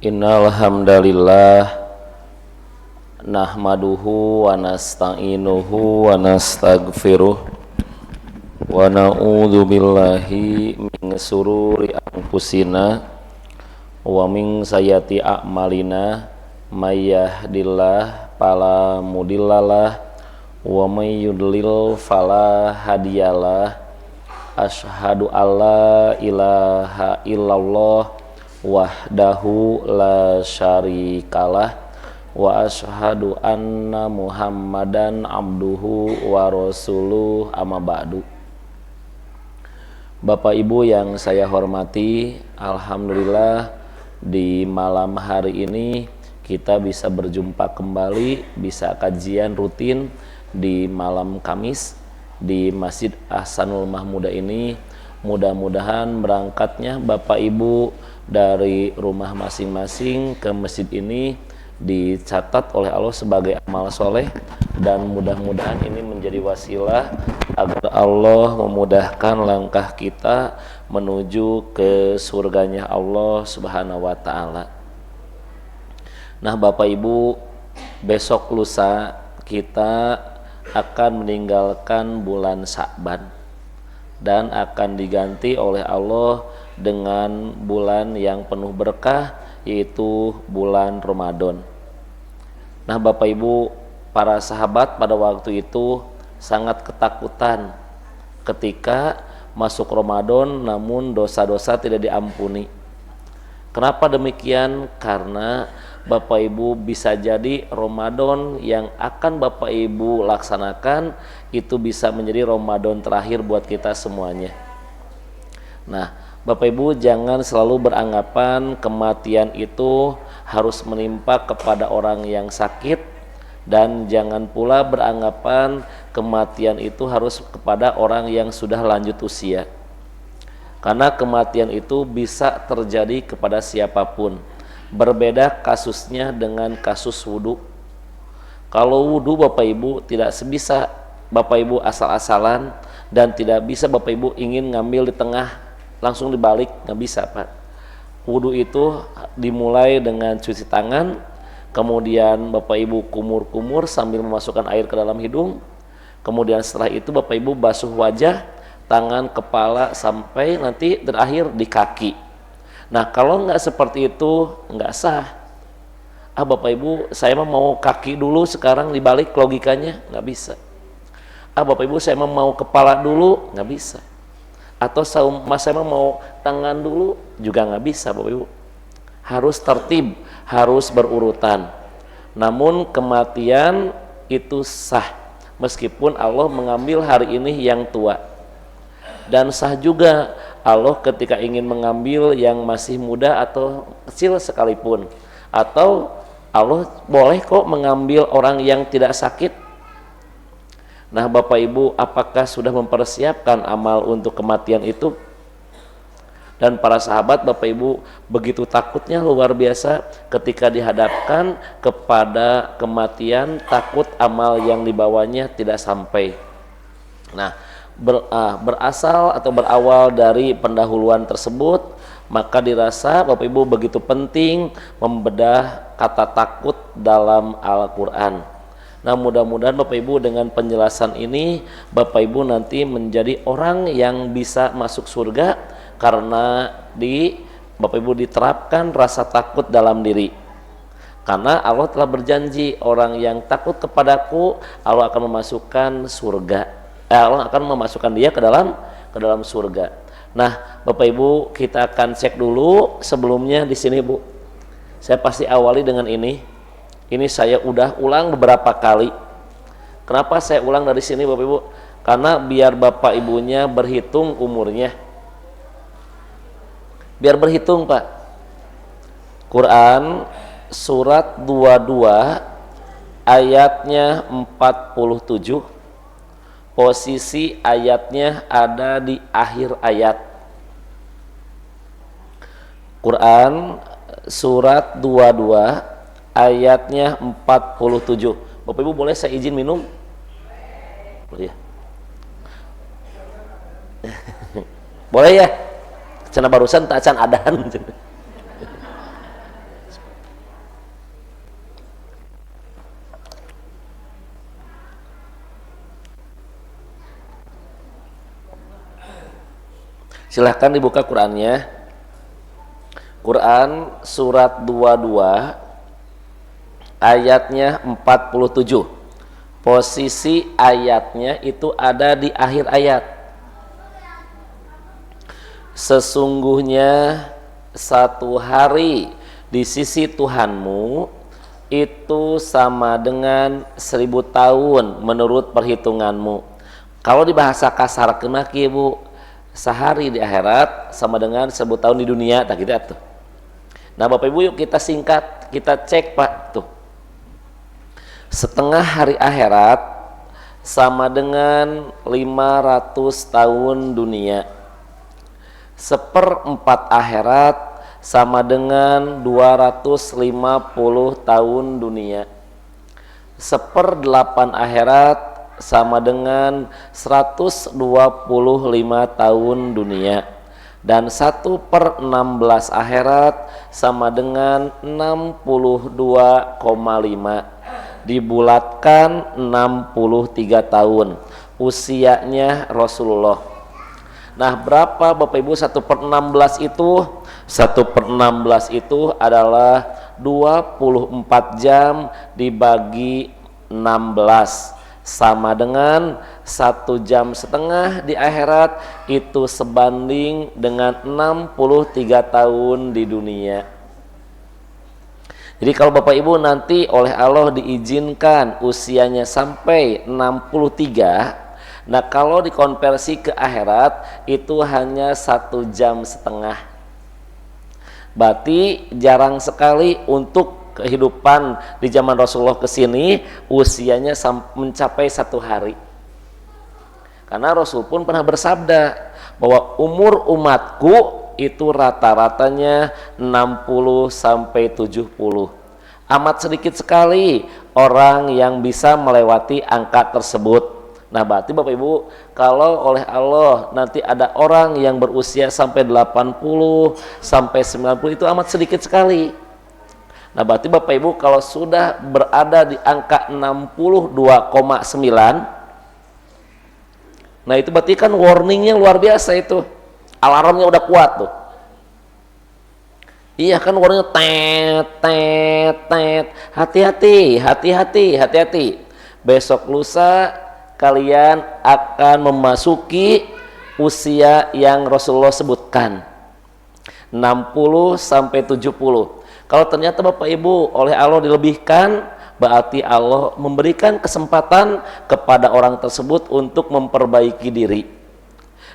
Innal hamdalillah nahmaduhu wa nasta'inuhu wa nastaghfiruh wa na'udzu billahi min sururi anfusina wa min sayyiati a'malina may yahdihillahu fala mudhillalah wa may yudlil fala hadiyalah. Asyhadu alla ilaha illallah wahdahu la syarikalah wa asyhadu anna muhammadan abduhu wa rasuluh amma ba'du. Bapak Ibu yang saya hormati, alhamdulillah di malam hari ini kita bisa berjumpa kembali, bisa kajian rutin di malam Kamis di Masjid Ahsanul Mahmudah ini. Mudah-mudahan berangkatnya Bapak Ibu dari rumah masing-masing ke masjid ini dicatat oleh Allah sebagai amal soleh, dan mudah-mudahan ini menjadi wasilah agar Allah memudahkan langkah kita menuju ke surganya Allah Subhanahu wa ta'ala. Nah Bapak Ibu, besok lusa kita akan meninggalkan bulan Sya'ban dan akan diganti oleh Allah dengan bulan yang penuh berkah, yaitu bulan Ramadan. Nah Bapak Ibu, para sahabat pada waktu itu sangat ketakutan ketika masuk Ramadan namun dosa-dosa tidak diampuni. Kenapa demikian? Karena Bapak Ibu bisa jadi Ramadan yang akan Bapak Ibu laksanakan itu bisa menjadi Ramadan terakhir buat kita semuanya. Nah Bapak Ibu jangan selalu beranggapan kematian itu harus menimpa kepada orang yang sakit, dan jangan pula beranggapan kematian itu harus kepada orang yang sudah lanjut usia. Karena kematian itu bisa terjadi kepada siapapun. Berbeda kasusnya dengan kasus wudhu. Kalau wudhu Bapak Ibu tidak sebisa Bapak Ibu asal-asalan, dan tidak bisa Bapak Ibu ingin ngambil di tengah langsung dibalik, nggak bisa Pak. Wudhu itu dimulai dengan cuci tangan, kemudian Bapak Ibu kumur-kumur sambil memasukkan air ke dalam hidung, kemudian setelah itu Bapak Ibu basuh wajah, tangan, kepala, sampai nanti terakhir di kaki. Nah kalau nggak seperti itu nggak sah. Bapak Ibu saya mau kaki dulu sekarang dibalik, logikanya nggak bisa. Bapak Ibu saya mau kepala dulu, nggak bisa. Atau saya mau tangan dulu, juga nggak bisa Bapak Ibu. Harus tertib, harus berurutan. Namun kematian itu sah meskipun Allah mengambil hari ini yang tua, dan sah juga Allah ketika ingin mengambil yang masih muda atau kecil sekalipun. Atau Allah boleh kok mengambil orang yang tidak sakit. Nah Bapak Ibu, apakah sudah mempersiapkan amal untuk kematian itu? Dan para sahabat Bapak Ibu begitu takutnya luar biasa ketika dihadapkan kepada kematian, takut amal yang dibawanya tidak sampai. Nah berasal atau berawal dari pendahuluan tersebut, maka dirasa Bapak Ibu begitu penting membedah kata takut dalam Al-Quran. Nah mudah-mudahan Bapak Ibu dengan penjelasan ini Bapak Ibu nanti menjadi orang yang bisa masuk surga, karena Bapak Ibu diterapkan rasa takut dalam diri. Karena Allah telah berjanji orang yang takut kepadaku Allah akan memasukkan surga. Allah akan memasukkan dia ke dalam surga. Nah Bapak Ibu kita akan cek dulu sebelumnya di sini Bu. Saya pasti awali dengan ini. Ini saya udah ulang beberapa kali. Kenapa saya ulang dari sini Bapak Ibu? Karena biar Bapak Ibunya berhitung umurnya. Biar berhitung Pak. Quran surat 22 ayatnya 47. Posisi ayatnya ada di akhir ayat. Quran surat 22 ayatnya 47. Bapak Ibu boleh saya izin minum? Boleh ya? Boleh ya? Cina barusan tak can adahan. Silahkan dibuka Qurannya. Quran surat 22 ayatnya 47. Posisi ayatnya itu ada di akhir ayat. Sesungguhnya satu hari di sisi Tuhanmu itu sama dengan 1000 tahun menurut perhitunganmu. Kalau dibahasa kasar kena Bu, sehari di akhirat sama dengan 1000 tahun di dunia, tak gitu tuh. Nah Bapak Ibu, yuk kita singkat, kita cek Pak tuh. Setengah hari akhirat sama dengan 500 tahun dunia. Seperempat akhirat sama dengan 250 tahun dunia. Seperdelapan akhirat sama dengan 125 tahun dunia. Dan 1/16 akhirat sama dengan 62,5. Dibulatkan 63 tahun usianya Rasulullah. Nah berapa Bapak Ibu 1/16 itu? 1/16 itu adalah 24 jam dibagi 16 sama dengan 1,5 jam di akhirat, itu sebanding dengan 63 tahun di dunia. Jadi kalau Bapak Ibu nanti oleh Allah diizinkan usianya sampai 63, nah kalau dikonversi ke akhirat itu hanya 1,5 jam. Berarti jarang sekali untuk kehidupan di zaman Rasulullah ke sini usianya mencapai 1 hari. Karena Rasul pun pernah bersabda bahwa umur umatku itu rata-ratanya 60 sampai 70. Amat sedikit sekali orang yang bisa melewati angka tersebut. Nah berarti Bapak Ibu, kalau oleh Allah nanti ada orang yang berusia sampai 80 sampai 90, itu amat sedikit sekali. Nah berarti Bapak Ibu kalau sudah berada di angka 62,9, nah itu berarti kan warningnya luar biasa itu. Alarmnya udah kuat tuh. Iya kan warningnya tet tet tet. Hati-hati, hati-hati, hati-hati. Besok lusa kalian akan memasuki usia yang Rasulullah sebutkan, 60 sampai 70. Kalau ternyata Bapak Ibu oleh Allah dilebihkan, berarti Allah memberikan kesempatan kepada orang tersebut untuk memperbaiki diri.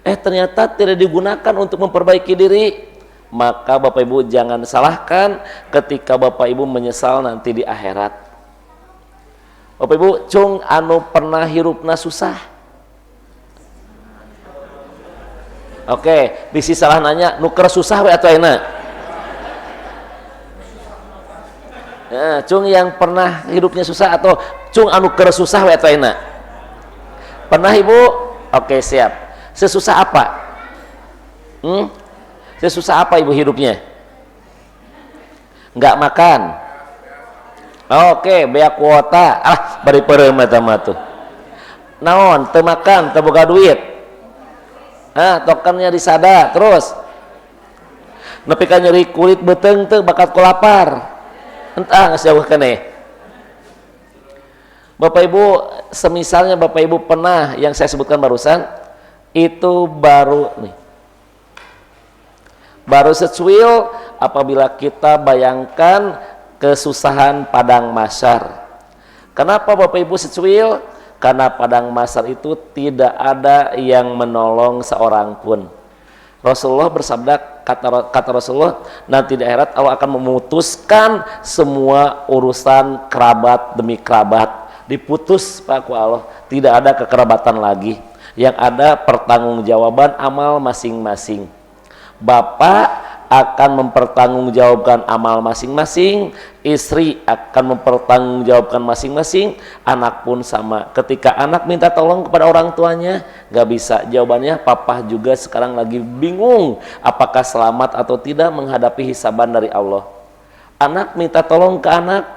Ternyata tidak digunakan untuk memperbaiki diri, maka Bapak Ibu jangan salahkan ketika Bapak Ibu menyesal nanti di akhirat. Bapak Ibu, cung anu pernah hirupna susah? Oke, bisi salah nanya, nuker susah we atau enak? Nah, cung yang pernah hidupnya susah atau cung anu keur susah we atau enak? Pernah Ibu? Oke, siap. Sesusah apa? Sesusah apa Ibu hidupnya? Enggak makan. Oke, bea kuota. Bari peureum eta mah tuh. Naon? Teu makan, teu boga duit. Tokannya disada terus. Nepi ka nyeri kulit beuteung teu bakat ku lapar. Entah geus jauh keneh. Bapak Ibu, semisalnya Bapak Ibu pernah yang saya sebutkan barusan, itu baru secuil apabila kita bayangkan kesusahan padang mahsyar. Kenapa Bapak Ibu secuil? Karena padang mahsyar itu tidak ada yang menolong seorang pun. Rasulullah bersabda, kata Rasulullah, nanti di akhirat Allah akan memutuskan semua urusan kerabat demi kerabat, diputus Pak Allah, tidak ada kekerabatan lagi. Yang ada pertanggungjawaban amal masing-masing. Bapak akan mempertanggungjawabkan amal masing-masing, istri akan mempertanggungjawabkan masing-masing, anak pun sama. Ketika anak minta tolong kepada orang tuanya, gak bisa jawabannya. Papa juga sekarang lagi bingung apakah selamat atau tidak menghadapi hisaban dari Allah. Anak minta tolong ke anak,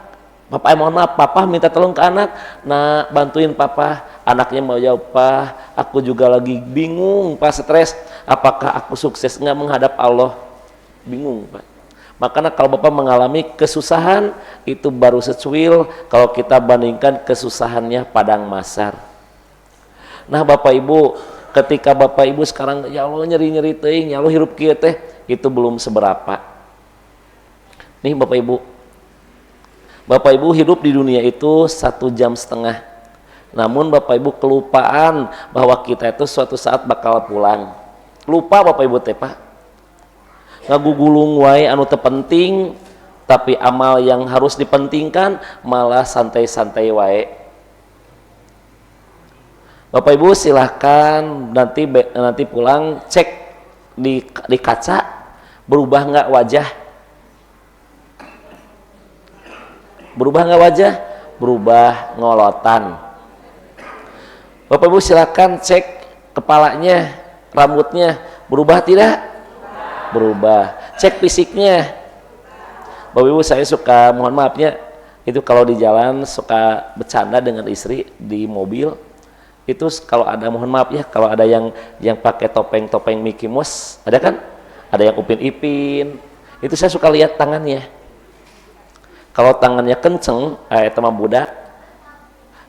Papa mohon maaf, papa minta tolong ke anak, nah bantuin papa. Anaknya mau jawab, pak aku juga lagi bingung pak, stres, apakah aku sukses nggak menghadap Allah, bingung pak. Makanya kalau bapak mengalami kesusahan itu baru secuil kalau kita bandingkan kesusahannya padang masar. Nah bapak ibu, ketika bapak ibu sekarang ya Allah nyeri-nyeri teuing, ya Allah hirup kieu teh, itu belum seberapa. Nih bapak ibu, bapak ibu hidup di dunia itu 1,5 jam, namun bapak ibu kelupaan bahwa kita itu suatu saat bakal pulang. Lupa bapak ibu teh pak, ngagugulung wae anu teu penting, tapi amal yang harus dipentingkan malah santai-santai wae. Bapak ibu silahkan nanti pulang cek di kaca, berubah nggak wajah, berubah nggak wajah, berubah ngolotan. Bapak ibu silahkan cek kepalanya, rambutnya berubah tidak? Berubah. Cek fisiknya. Bapak ibu saya suka, mohon maafnya, itu kalau di jalan suka bercanda dengan istri di mobil. Itu kalau ada, mohon maaf ya, kalau ada yang pakai topeng Mickey Mouse, ada kan? Ada yang Upin Ipin. Itu saya suka lihat tangannya. Kalau tangannya kenceng, itu mah budak.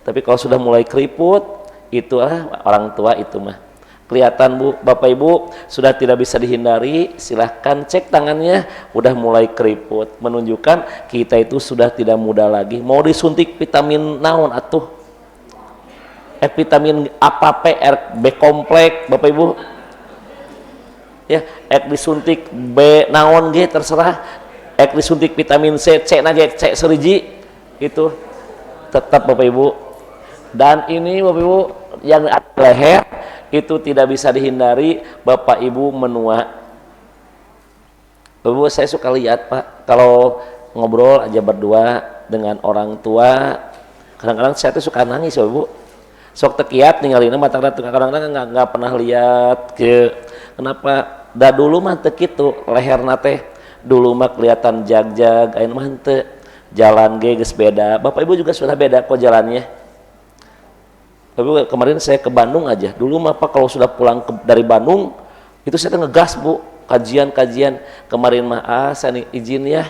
Tapi kalau sudah mulai keriput, itu orang tua itu mah. Kelihatan bu, bapak ibu sudah tidak bisa dihindari, silahkan cek tangannya udah mulai keriput, menunjukkan kita itu sudah tidak muda lagi. Mau disuntik vitamin naon atuh, vitamin apa B kompleks bapak ibu ya, disuntik B naon ge terserah, disuntik vitamin C nage C seriji itu tetap bapak ibu. Dan ini bapak ibu yang ada leher itu tidak bisa dihindari, bapak ibu menua. Bapak ibu saya suka lihat pak, kalau ngobrol aja berdua dengan orang tua, kadang-kadang saya tuh suka nangis bapak ibu. Sok tekiat ninggalin mata kadang-kadang nggak pernah lihat ke kenapa. Da dulu mah teu kitu leher nate, dulu mah kelihatan jag-jag, ayeuna mah henteu. Jalan ge geus beda. Bapak ibu juga sudah beda kok jalannya. Tapi kemarin saya ke Bandung aja, dulu mah pak kalau sudah pulang dari Bandung itu saya ngegas bu, kajian. Kemarin mah saya izin ya,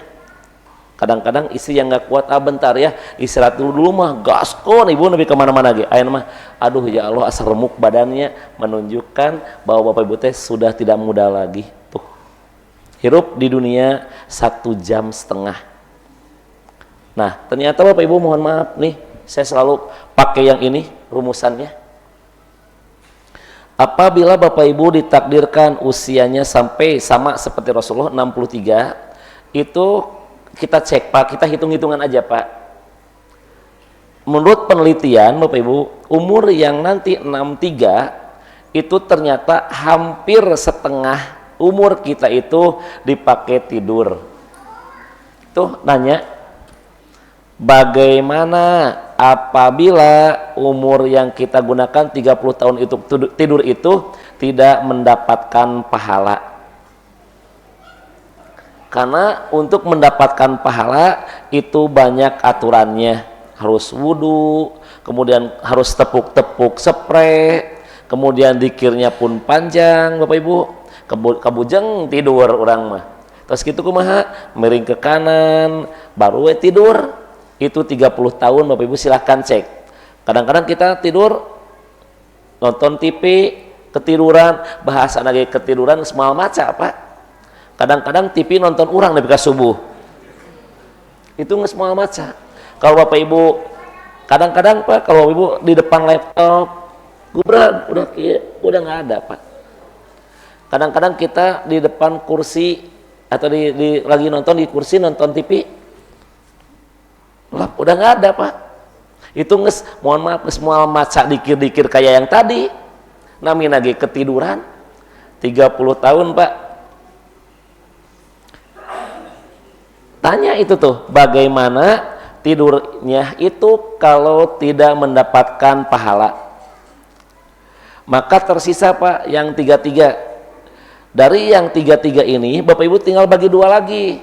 kadang-kadang istri yang nggak kuat bentar ya istirahat dulu mah gaskon ibu nabi kemana-mana ge. Ayeuna mah aduh ya Allah asa remuk badannya, menunjukkan bahwa bapak ibu teh sudah tidak muda lagi. Tuh hirup di dunia 1,5 jam. Nah ternyata bapak ibu mohon maaf nih, saya selalu pakai yang ini rumusannya. Apabila bapak ibu ditakdirkan usianya sampai sama seperti Rasulullah 63, itu kita cek pak, kita hitung-hitungan aja pak. Menurut penelitian bapak ibu, umur yang nanti 63 itu ternyata hampir setengah umur kita itu dipakai tidur. Tuh nanya, bagaimana apabila umur yang kita gunakan 30 tahun itu tidur itu tidak mendapatkan pahala? Karena untuk mendapatkan pahala itu banyak aturannya, harus wudhu, kemudian harus tepuk-tepuk spray, kemudian zikirnya pun panjang bapak ibu. Kabujeng tidur orang mah, terus gitu kumaha miring ke kanan baru tidur. Itu 30 tahun bapak ibu silahkan cek. Kadang-kadang kita tidur nonton TV ketiduran, bahasa lagi ketiduran semal maca pak. Kadang-kadang TV nonton urang nepi ka subuh, itu nggak semal maca. Kalau bapak ibu kadang-kadang pak, kalau bapak ibu di depan laptop gubrak udah nggak ada pak. Kadang-kadang kita di depan kursi atau lagi nonton di kursi nonton TV, lah udah nggak ada pak. Itu mohon maaf semua maca dikir-dikir kayak yang tadi, nami lagi ketiduran 30 tahun pak. Tanya itu tuh, bagaimana tidurnya itu kalau tidak mendapatkan pahala? Maka tersisa pak yang 33. Dari yang 33 ini bapak ibu tinggal bagi 2 lagi.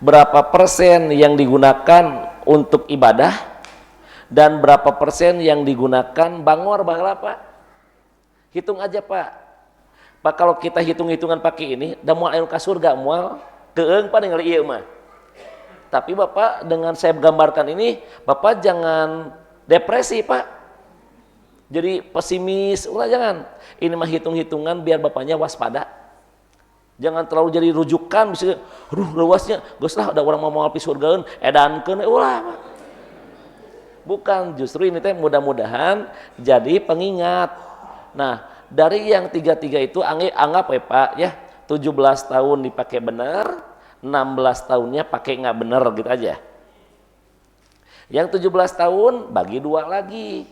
Berapa persen yang digunakan untuk ibadah dan berapa persen yang digunakan bangor bahala Pak. Hitung aja Pak. Pak kalau kita hitung-hitungan pakai ini, dan mual anu ka surga mual keeng Pak ningali ieu mah. Tapi Bapak dengan saya gambarkan ini, Bapak jangan depresi Pak. Jadi pesimis, ulah jangan. Ini mah hitung-hitungan biar Bapaknya waspada. Jangan terlalu jadi rujukan, bisa, aduh luasnya, geus lah ada orang mau moal pi surgaeun, edankeun ulah Pak. Bukan, justru ini teh mudah-mudahan jadi pengingat. Nah, dari yang tiga-tiga itu anggap ya Pak ya, 17 tahun dipakai benar, 16 tahunnya pakai nggak benar gitu aja. Yang 17 tahun bagi dua lagi.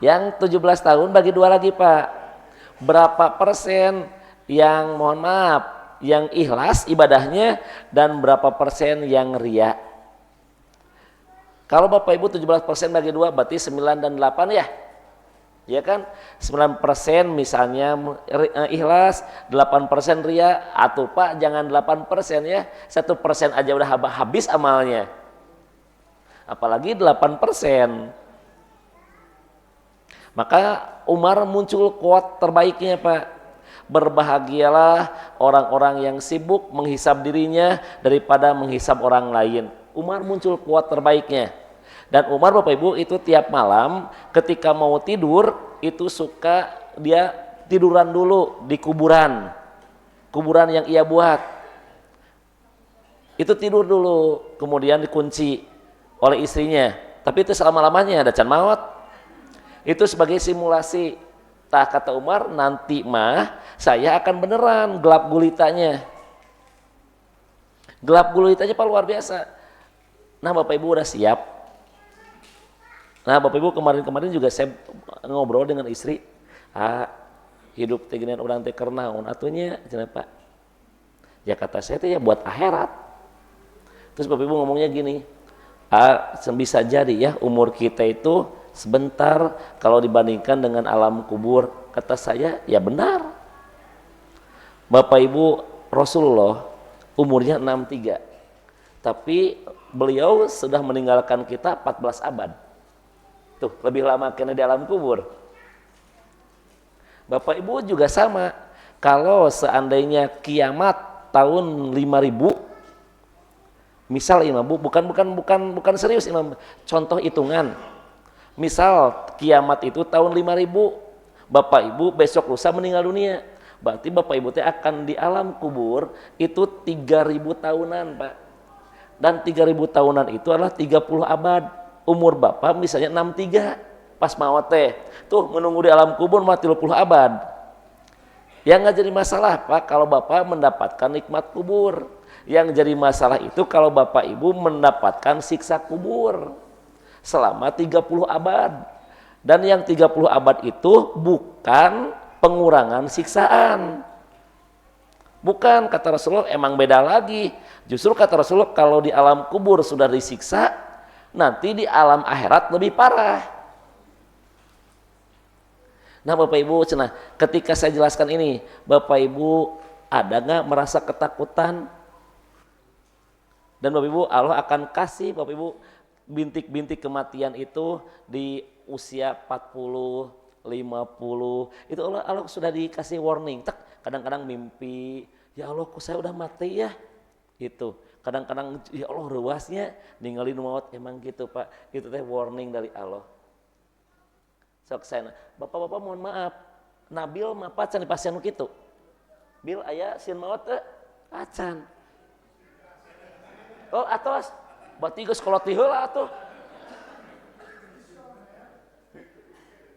Yang 17 tahun bagi dua lagi Pak. Berapa persen yang mohon maaf, yang ikhlas ibadahnya dan berapa persen yang ria? Kalau Bapak Ibu 17% bagi 2 berarti 9 dan 8 ya. Ya kan? 9% misalnya ikhlas, 8% ria, atau Pak jangan 8% ya. 1% aja udah habis amalnya. Apalagi 8%. Maka Umar muncul quote terbaiknya Pak. Berbahagialah orang-orang yang sibuk menghisab dirinya daripada menghisab orang lain. Umar muncul quote terbaiknya. Dan Umar Bapak Ibu itu tiap malam ketika mau tidur itu suka dia tiduran dulu di kuburan yang ia buat. Itu tidur dulu, kemudian dikunci oleh istrinya. Tapi itu selama-lamanya ada can maut. Itu sebagai simulasi. Tah kata Umar, nanti mah saya akan beneran gelap gulitanya. Gelap gulitanya Pak luar biasa. Nah Bapak Ibu udah siap. Nah Bapak Ibu kemarin-kemarin juga saya ngobrol dengan istri. Hidup teh geunan urang teh keur naon atunya cenah Pak. Ya kata saya teh ya buat akhirat. Terus Bapak Ibu ngomongnya gini. Bisa jadi ya umur kita itu sebentar kalau dibandingkan dengan alam kubur. Kata saya ya benar. Bapak Ibu Rasulullah umurnya 63. Tapi beliau sudah meninggalkan kita 14 abad. Tuh, lebih lama kena di alam kubur. Bapak Ibu juga sama. Kalau seandainya kiamat tahun 5000, misal Imam, bukan serius Imam, contoh hitungan. Misal kiamat itu tahun 5000, Bapak Ibu besok lusa meninggal dunia. Berarti Bapak Ibu teh akan di alam kubur itu 3000 tahunan, Pak. Dan 3000 tahunan itu adalah 30 abad. Umur Bapak misalnya 63 pas maut teh. Tuh menunggu di alam kubur mah 30 abad. Yang nggak jadi masalah Pak kalau Bapak mendapatkan nikmat kubur. Yang jadi masalah itu kalau Bapak Ibu mendapatkan siksa kubur selama 30 abad. Dan yang 30 abad itu bukan pengurangan siksaan. Bukan, kata Rasulullah emang beda lagi. Justru kata Rasulullah kalau di alam kubur sudah disiksa, nanti di alam akhirat lebih parah. Nah Bapak Ibu, ketika saya jelaskan ini, Bapak Ibu ada nggak merasa ketakutan? Dan Bapak Ibu, Allah akan kasih Bapak Ibu bintik-bintik kematian itu di usia 40, 50. Itu Allah sudah dikasih warning. Kadang-kadang mimpi, ya Allah kok saya udah mati ya. Itu. Kadang-kadang ya Allah ruasnya ninggalin maut emang gitu Pak. Itu teh warning dari Allah. Sok saya, Bapak-bapak mohon maaf. Nabil mapat can dipasien kitu. Bil aya sieun maut teh acan. Oh atos, berarti geus kolot ti heula atuh.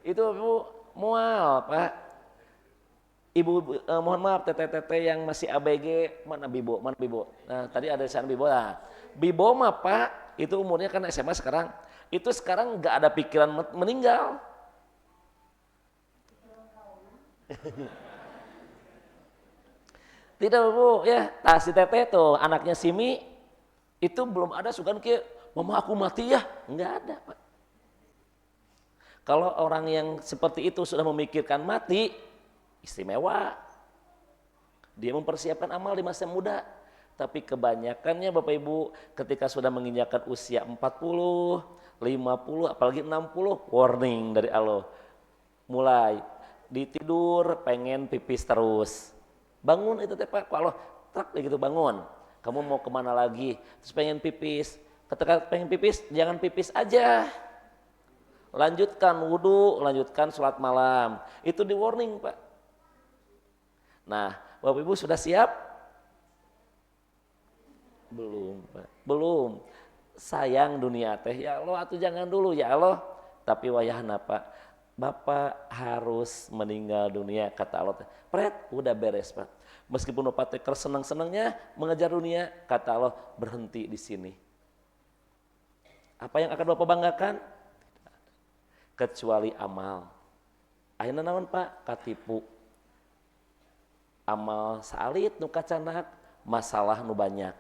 Itu Ibu moal Pak. Ibu mohon maaf teteh-teteh yang masih ABG mana Bibo. Nah tadi ada sana Bibo. Nah, Bibo mah Pak itu umurnya kan SMA sekarang. Itu sekarang nggak ada pikiran meninggal. Tidak Bu ya. Nah si teteh tuh anaknya Simi itu belum ada sugan kayak mama aku mati ya. Nggak ada Pak. Kalau orang yang seperti itu sudah memikirkan mati, istimewa. Dia mempersiapkan amal di masa muda. Tapi kebanyakannya Bapak Ibu ketika sudah menginjakkan usia 40, 50, apalagi 60, warning dari Allah. Mulai ditidur pengen pipis terus. Bangun itu teh Pak, kalau trak gitu bangun. Kamu mau kemana lagi? Terus pengen pipis. Ketika pengen pipis, jangan pipis aja. Lanjutkan wudhu, lanjutkan sholat malam. Itu di warning Pak. Nah, Bapak Ibu sudah siap? Belum Pak, belum. Sayang dunia teh, ya Allah atuh jangan dulu ya Allah. Tapi wayahna Pak, Bapak harus meninggal dunia kata Allah teh. Pret, udah beres Pak. Meskipun Bapak teh senang-senangnya mengejar dunia, kata Allah berhenti di sini. Apa yang akan Bapak banggakan? Kecuali amal. Ayeuna naon Pak? Katipu. Amal salit nu kacanak, masalah nu banyak.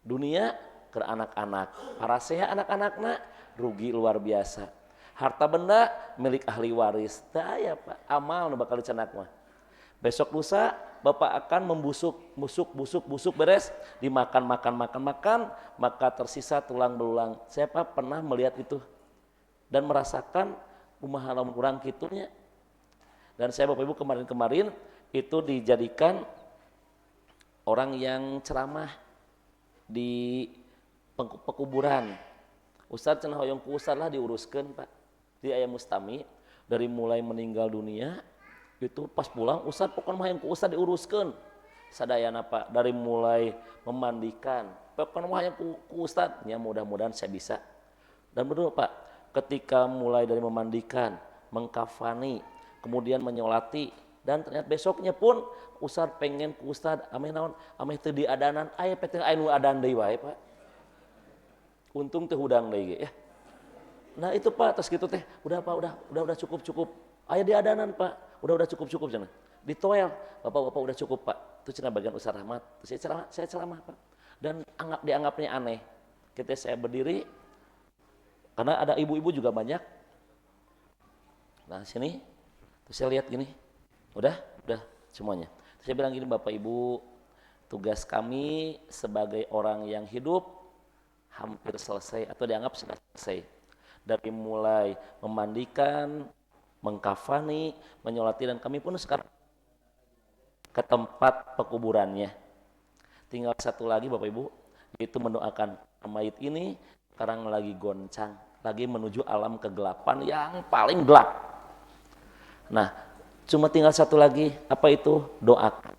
Dunia ke anak-anak, para sehat anak-anakna rugi luar biasa. Harta benda milik ahli waris. Daya Pak, amal nu bakal dicanak mah. Besok lusa Bapak akan busuk beres, dimakan, maka tersisa tulang belulang. Saya Pak pernah melihat itu dan merasakan kumaha lamun urang kitunya. Dan saya Bapak Ibu kemarin itu dijadikan orang yang ceramah di pekuburan. Ustadz cenah hoyong ku Ustadz lah diuruskan Pak. Di aya mustami dari mulai meninggal dunia itu pas pulang Ustadz pokoknya mah yang ku Ustadz diuruskan. Sadayana Pak dari mulai memandikan pokoknya mah yang ku Ustadz. Ya mudah-mudahan saya bisa. Dan betul Pak, ketika mulai dari memandikan, mengkafani, kemudian menyolati, dan ternyata besoknya pun Ustadz pengen ku Ustadz ameh naon ameh teu diadanan aya peteh aya nu adan deui wae Pak. Untung teu hudang deui ya. Nah itu Pak terus gitu teh udah Pak udah cukup. Aya diadanan Pak. Udah cukup cenah. Ditoel Bapak udah cukup Pak. Itu cenah bagian Ustadz Rahmat. Terus saya ceramah Pak. Dan dianggapnya aneh. Ketika saya berdiri karena ada ibu-ibu juga banyak. Nah sini terus saya lihat gini. Udah semuanya. Terus saya bilang gini Bapak Ibu, tugas kami sebagai orang yang hidup hampir selesai atau dianggap sudah selesai. Dari mulai memandikan, mengkafani, menyolati dan kami pun sekarang ke tempat pekuburannya. Tinggal satu lagi Bapak Ibu, yaitu mendoakan mayit ini sekarang lagi goncang, lagi menuju alam kegelapan yang paling gelap. Nah, cuma tinggal satu lagi, apa itu? Doakan.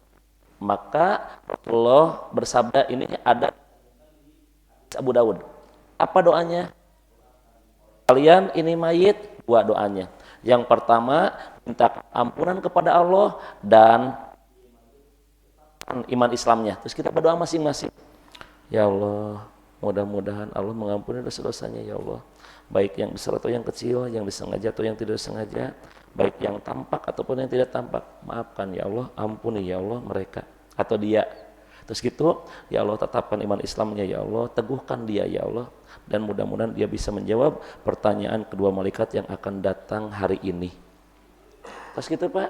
Maka Rasulullah bersabda ini ada Abu Daud. Apa doanya? Kalian ini mayit, dua doanya. Yang pertama, minta ampunan kepada Allah dan iman Islamnya. Terus kita berdoa masing-masing. Ya Allah, mudah-mudahan Allah mengampuni dosa-dosanya ya Allah. Baik yang besar atau yang kecil, yang disengaja atau yang tidak disengaja, baik yang tampak ataupun yang tidak tampak, maafkan ya Allah, ampuni ya Allah mereka atau dia. Terus gitu, ya Allah tetapkan iman Islamnya ya Allah, teguhkan dia ya Allah, dan mudah-mudahan dia bisa menjawab pertanyaan kedua malaikat yang akan datang hari ini. Terus gitu Pak,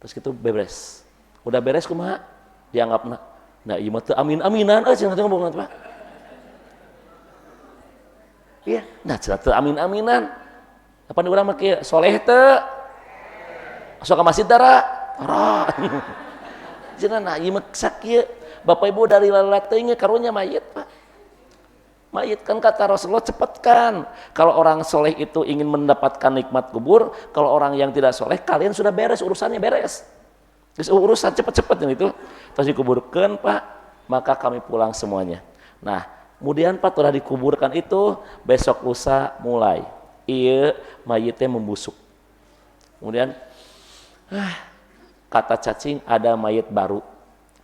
terus gitu beres. Udah beres kumaha? Dianggap nah ieu mah teu amin-aminan cenah ngomong Pak. Iya, nah cenah teu amin-aminan. Apa nih urang mah kieu soleh teu? Sok ka masjid dara? Tara. Cenah nah ieu mah sakieu. Bapak Ibu dari lalat teuing karunya mayit, Pak. Mayit kan kata Rasulullah cepatkan. Kalau orang soleh itu ingin mendapatkan nikmat kubur, kalau orang yang tidak soleh kalian sudah beres urusannya beres. Terus urusan cepat-cepat itu. Terus dikuburkan, Pak, maka kami pulang semuanya. Nah, kemudian Pak sudah dikuburkan itu, besok lusa mulai iya mayitnya membusuk. Kemudian kata cacing ada mayit baru,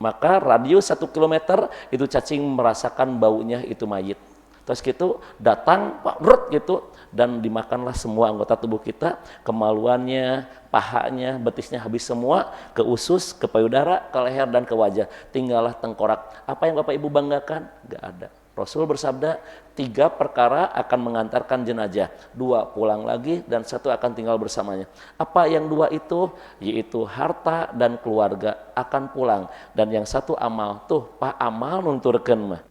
maka radius 1 kilometer itu cacing merasakan baunya itu mayit. Terus gitu datang Pak Brut gitu dan dimakanlah semua anggota tubuh kita, kemaluannya, pahanya, betisnya habis semua, ke usus, ke payudara, ke leher dan ke wajah. Tinggallah tengkorak. Apa yang Bapak Ibu banggakan? Gak ada. Rasul bersabda, 3 perkara akan mengantarkan jenazah, 2 pulang lagi dan 1 akan tinggal bersamanya. Apa yang 2 itu? Yaitu harta dan keluarga akan pulang, dan yang 1 amal. Tuh Pak, amal nunturkeun mah.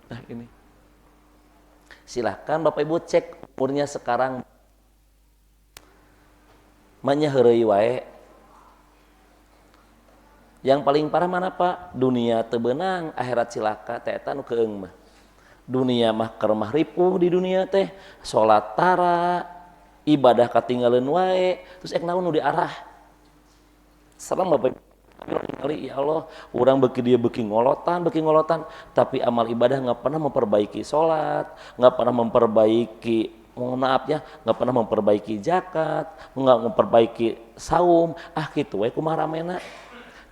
Nah ini, silahkan Bapak Ibu cek umurnya sekarang, manya heureuy wae. Yang paling parah mana Pak? Dunia teu beunang, akhirat cilaka teh eta nu keung mah. Dunia mah keur mah ripuh di dunia teh, salat tara, ibadah katinggalin wae, terus naon nu diarah. Serem Bapak kali ya Allah, orang beki ngolotan, tapi amal ibadah nggak pernah memperbaiki salat, nggak pernah memperbaiki, mohon maaf ya, nggak pernah memperbaiki zakat, nggak memperbaiki saum, gitu we kumaha ramena.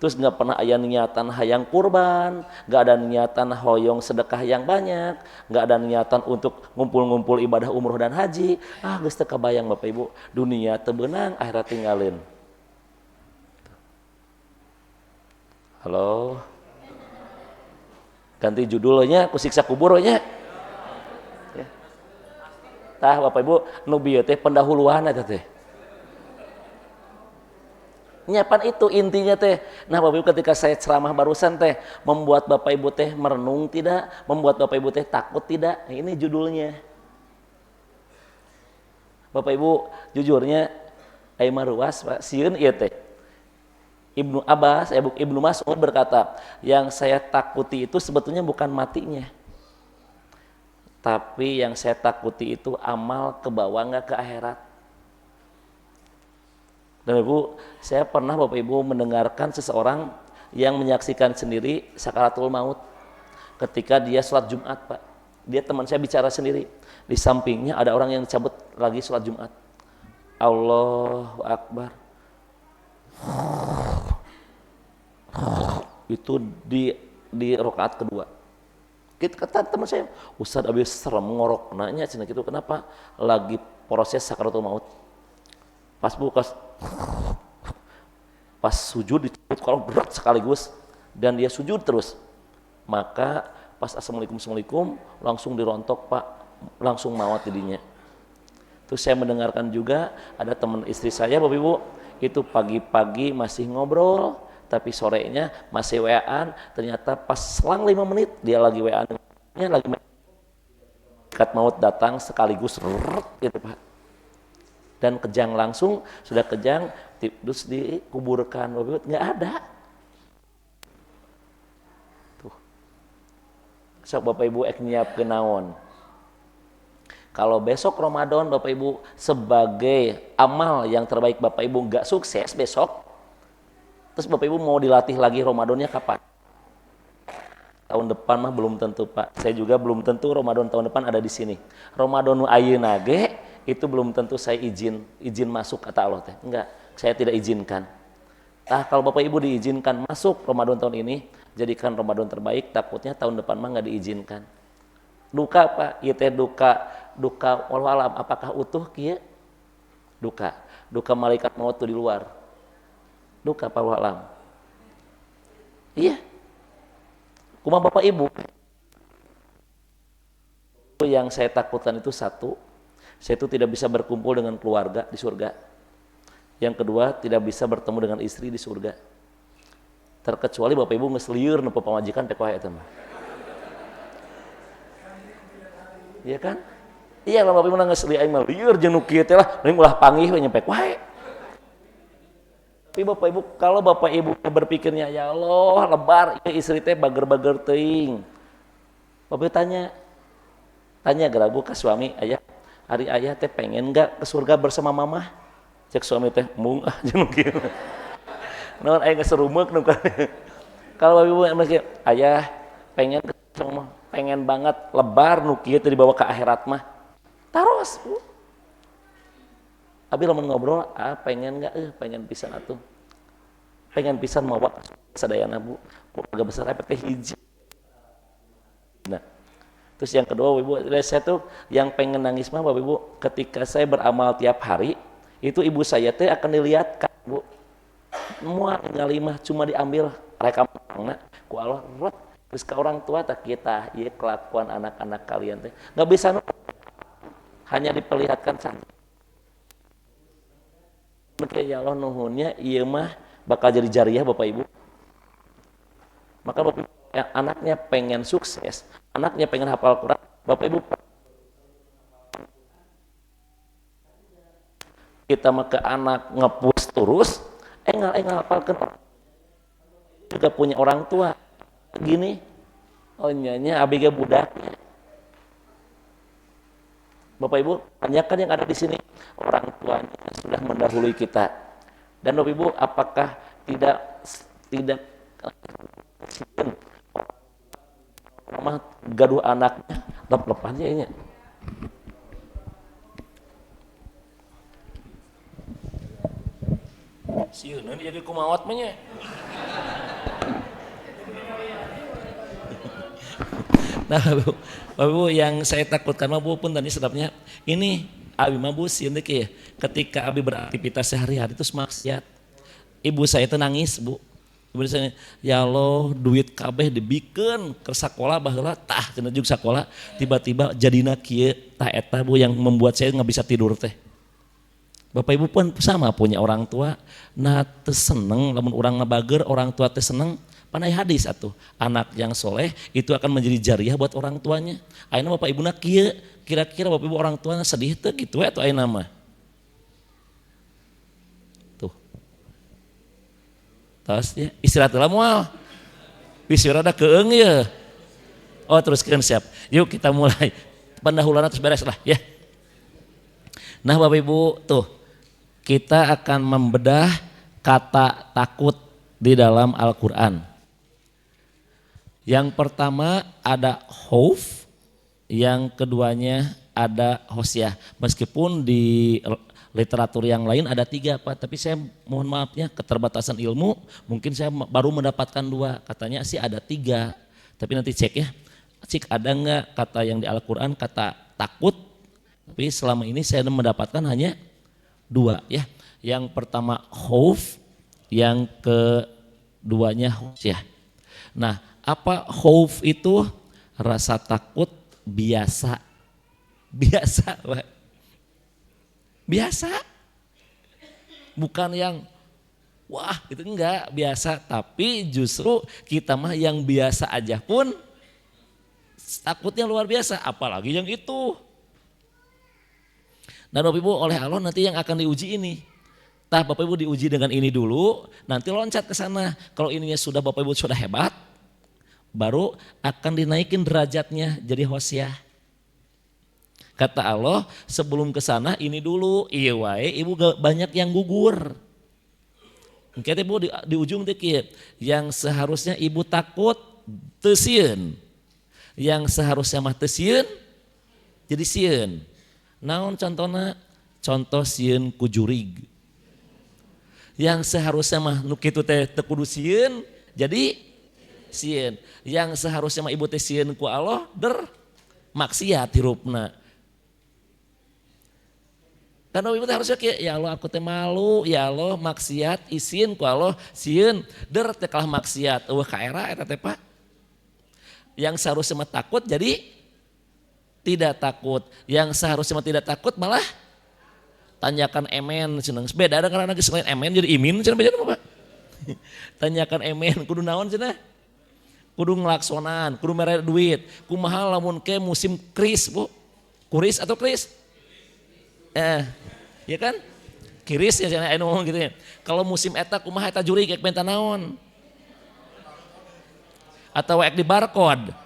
Terus nggak pernah aya niatan hayang kurban, nggak ada niatan hoyong sedekah yang banyak, nggak ada niatan untuk ngumpul-ngumpul ibadah umroh dan haji. Geus teu kabayang Bapak Ibu, dunia teu beunang, akhirat tinggalin. Halo, ganti judulnya ku siksa kubur nya. Ya. Tah Bapak Ibu, nu bieu teh pendahuluan eta teh. Nyiapan itu intinya teh. Nah Bapak Ibu, ketika saya ceramah barusan teh, membuat Bapak Ibu teh merenung tidak, membuat Bapak Ibu teh takut tidak, ini judulnya. Bapak Ibu, jujurnya aya mah ruas Pak, sieun ieu teh. Ibnu Mas'ud berkata, yang saya takuti itu sebetulnya bukan matinya, tapi yang saya takuti itu amal kebawa nggak ke akhirat. Dan Ibu, saya pernah Bapak Ibu mendengarkan seseorang yang menyaksikan sendiri sakaratul maut ketika dia sholat Jumat Pak. Dia teman saya bicara sendiri, di sampingnya ada orang yang cabut lagi sholat Jumat. Allahu Akbar. Itu di rakaat kedua. Kata teman saya, Ustaz abis serem ngorok, nanya cina gitu, kenapa? Lagi proses sakaratul maut. Pas sujud dicabut kalau berat sekaligus dan dia sujud terus, maka pas assalamualaikum langsung dirontok Pak, langsung maut jadinya. Terus saya mendengarkan juga ada teman istri saya Bapak Ibu, itu pagi-pagi masih ngobrol, tapi sorenya masih WA-an, ternyata pas selang 5 menit dia lagi WA-nya lagi kat maut datang sekaligus gitu Pak. Dan kejang langsung, sudah kejang, terus dikuburkan, nggak ada. Tuh. Sok Bapak Ibu ek nyiapkeun naon. Kalau besok Ramadan Bapak Ibu sebagai amal yang terbaik Bapak Ibu nggak sukses besok, terus Bapak Ibu mau dilatih lagi Ramadannya kapan? Tahun depan mah belum tentu Pak. Saya juga belum tentu Ramadan tahun depan ada di sini. Ramadan ayeuna ge itu belum tentu saya izin masuk kata Allah teh. Enggak, saya tidak izinkan. Kalau Bapak Ibu diizinkan masuk Ramadan tahun ini, jadikan Ramadan terbaik, takutnya tahun depan mah nggak diizinkan. Duka Pak, ieu teh duka wallahu alam, apakah utuh kieu? Duka malaikat maut tuh di luar. Duka Pak wallahu alam. Iya. Kumaha Bapak Ibu? Yang saya takutkan itu satu, saya itu tidak bisa berkumpul dengan keluarga di surga. Yang kedua, tidak bisa bertemu dengan istri di surga. Terkecuali Bapak Ibu geus lieur nepi pamajikan teh wae eta mah. Iya kan? Iya kalau Bapak Ibu geus lieur jeung nu kieu teh lah, mending ulah panggih we nyempek wae. Tapi Bapak Ibu, kalau Bapak Ibu berpikirnya ya Allah lebar, ya istri teh bager-bager teuing. Bapak Ibu tanya geragu ke suami, ayah, hari ayah teh pengen nggak ke surga bersama mamah? Cek suami teh mung jeung kieu. Naon aya geserumeuk nu kan. Kalau Bapak Ibu masih ayah pengen banget lebar nu kieu teh dibawa ke akhirat mah. Taros, Bu. Abi lamun ngobrol, pengen nggak? Pengen pisan atuh. Pengen pisan mawa sadayana Bu. Keluarga besar teh hiji. Nah, terus yang kedua Ibu, saya tuh yang pengen nangis mah Bapak Ibu, ketika saya beramal tiap hari, itu ibu saya teh akan dilihatkan Bu. Semua ngalimah cuma diambil rekamanna ku Allah, Terus ke orang tua tak kita, iya kelakuan anak-anak kalian teh nggak bisa hanya diperlihatkan saja. Maka ya Allah nuhunnya iya mah bakal jadi jariah Bapak Ibu. Maka Bapak Ibu, anaknya pengen sukses, anaknya pengen hafal Quran, Bapak Ibu kita mah ke anak ngepus terus, hafalkan juga punya orang tua gini, oh nyanya abiga budaknya. Bapak Ibu, tanyakan yang ada di sini, orang tuanya sudah mendahului kita. Dan Bapak Ibu, apakah tidak mama gaduh anaknya lep-lepan aja ini. Sieun jadi kumawat mah nya. Nah, Bapak Ibu yang saya takutkan mah Bu pun tadi sedapnya ini abi mah Bu sieun teh ya. Ketika abi beraktivitas sehari-hari terus maksiat. Ibu saya teh nangis, Bu. Ibu saya, ya Allah, duit kabeh dibikeun ke sekolah baheula tah cenah jug sekolah tiba-tiba jadina kieu tah eta Bu yang membuat saya nggak bisa tidur teh. Bapak Ibu pun sama punya orang tua, nah teu seneng lamun urang ngabager orang tua teh seneng. Panai hadis atuh, anak yang soleh itu akan menjadi jariah buat orang tuanya. Ayeuna Bapak Ibu nak kieu, kira-kira Bapak Ibu orang tuanya sedih teu kitu we atuh ayeuna mah. Tuh. Tos ya, istirahat heula moal. Wisirada keung ya. Oh teruskeun siap. Yuk kita mulai. Pendahuluan terus beres lah ya. Nah Bapak Ibu tuh, kita akan membedah kata takut di dalam Al-Quran. Yang pertama ada khauf, yang keduanya ada khosyah. Meskipun di literatur yang lain ada 3 Pak, tapi saya mohon maafnya keterbatasan ilmu, mungkin saya baru mendapatkan 2, katanya sih ada 3, tapi nanti cek ya, cek ada nggak kata yang di Al-Quran kata takut, tapi selama ini saya mendapatkan hanya 2 ya. Yang pertama khauf, yang keduanya khosyah. Nah, apa khauf itu? Rasa takut biasa. Biasa, Pak. Biasa. Bukan yang wah, itu enggak biasa, tapi justru kita mah yang biasa aja pun takutnya luar biasa, apalagi yang itu. Dan Bapak Ibu oleh Allah nanti yang akan diuji ini. Tah Bapak Ibu diuji dengan ini dulu, nanti loncat ke sana. Kalau ininya sudah Bapak Ibu sudah hebat, baru akan dinaikin derajatnya jadi khosyah. Kata Allah sebelum ke sana ini dulu, iya wae ibu banyak yang gugur. Kita ibu di ujung teh yang seharusnya ibu takut teu sieun. Yang seharusnya mah teu sieun jadi sieun. Naon contohna? Contoh sieun ku jurig. Yang seharusnya mah nu kitu teh teu kudu sieun jadi sieun. Yang seharusnya mah ibu teh sieun ku Allah maksiat hirupna. Karena ibu teh harusnya kayak ya Allah aku teh malu, ya Allah maksiat isin ku Allah sieun teh kalah maksiat. Eueuh ka era eta teh Pak. Yang seharusnya mah takut jadi tidak takut. Yang seharusnya mah tidak takut malah tanyakan emen cenah. Beda dengan anak selain emen jadi imin cenah beda Pak. Tanyakan emen kudu naon cenah? Kudu ngelaksonan, kudu mere duit. Kumaha lamun ke musim kris Bu? Kuris atau kris? Ya kan? Kiris ya cenah anu ngomong gitu ya. Kalau musim eta kumaha eta juri kayak benta naon? Atau ek di barcode.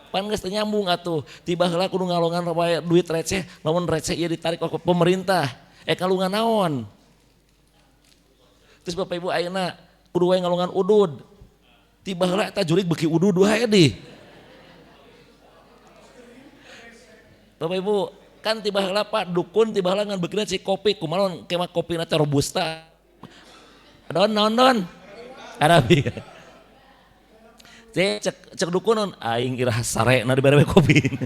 Pan geus teu nyambung atuh. Tiba heula kudu ngalongan wae duit receh, lamun receh ieu ditarik ke pemerintah. Ngalungan naon? Terus Bapak Ibu ayeuna kudu wae ngalungan udud. Tiba heula eta jurig beuki udud wae di. Bapak Ibu, kan tiba heula Pak dukun tiba heula ngan beukina si kopi kumaha kema kopina teh robusta. Don. Arabi. Cek dukun aing irah sarena dibere kopi.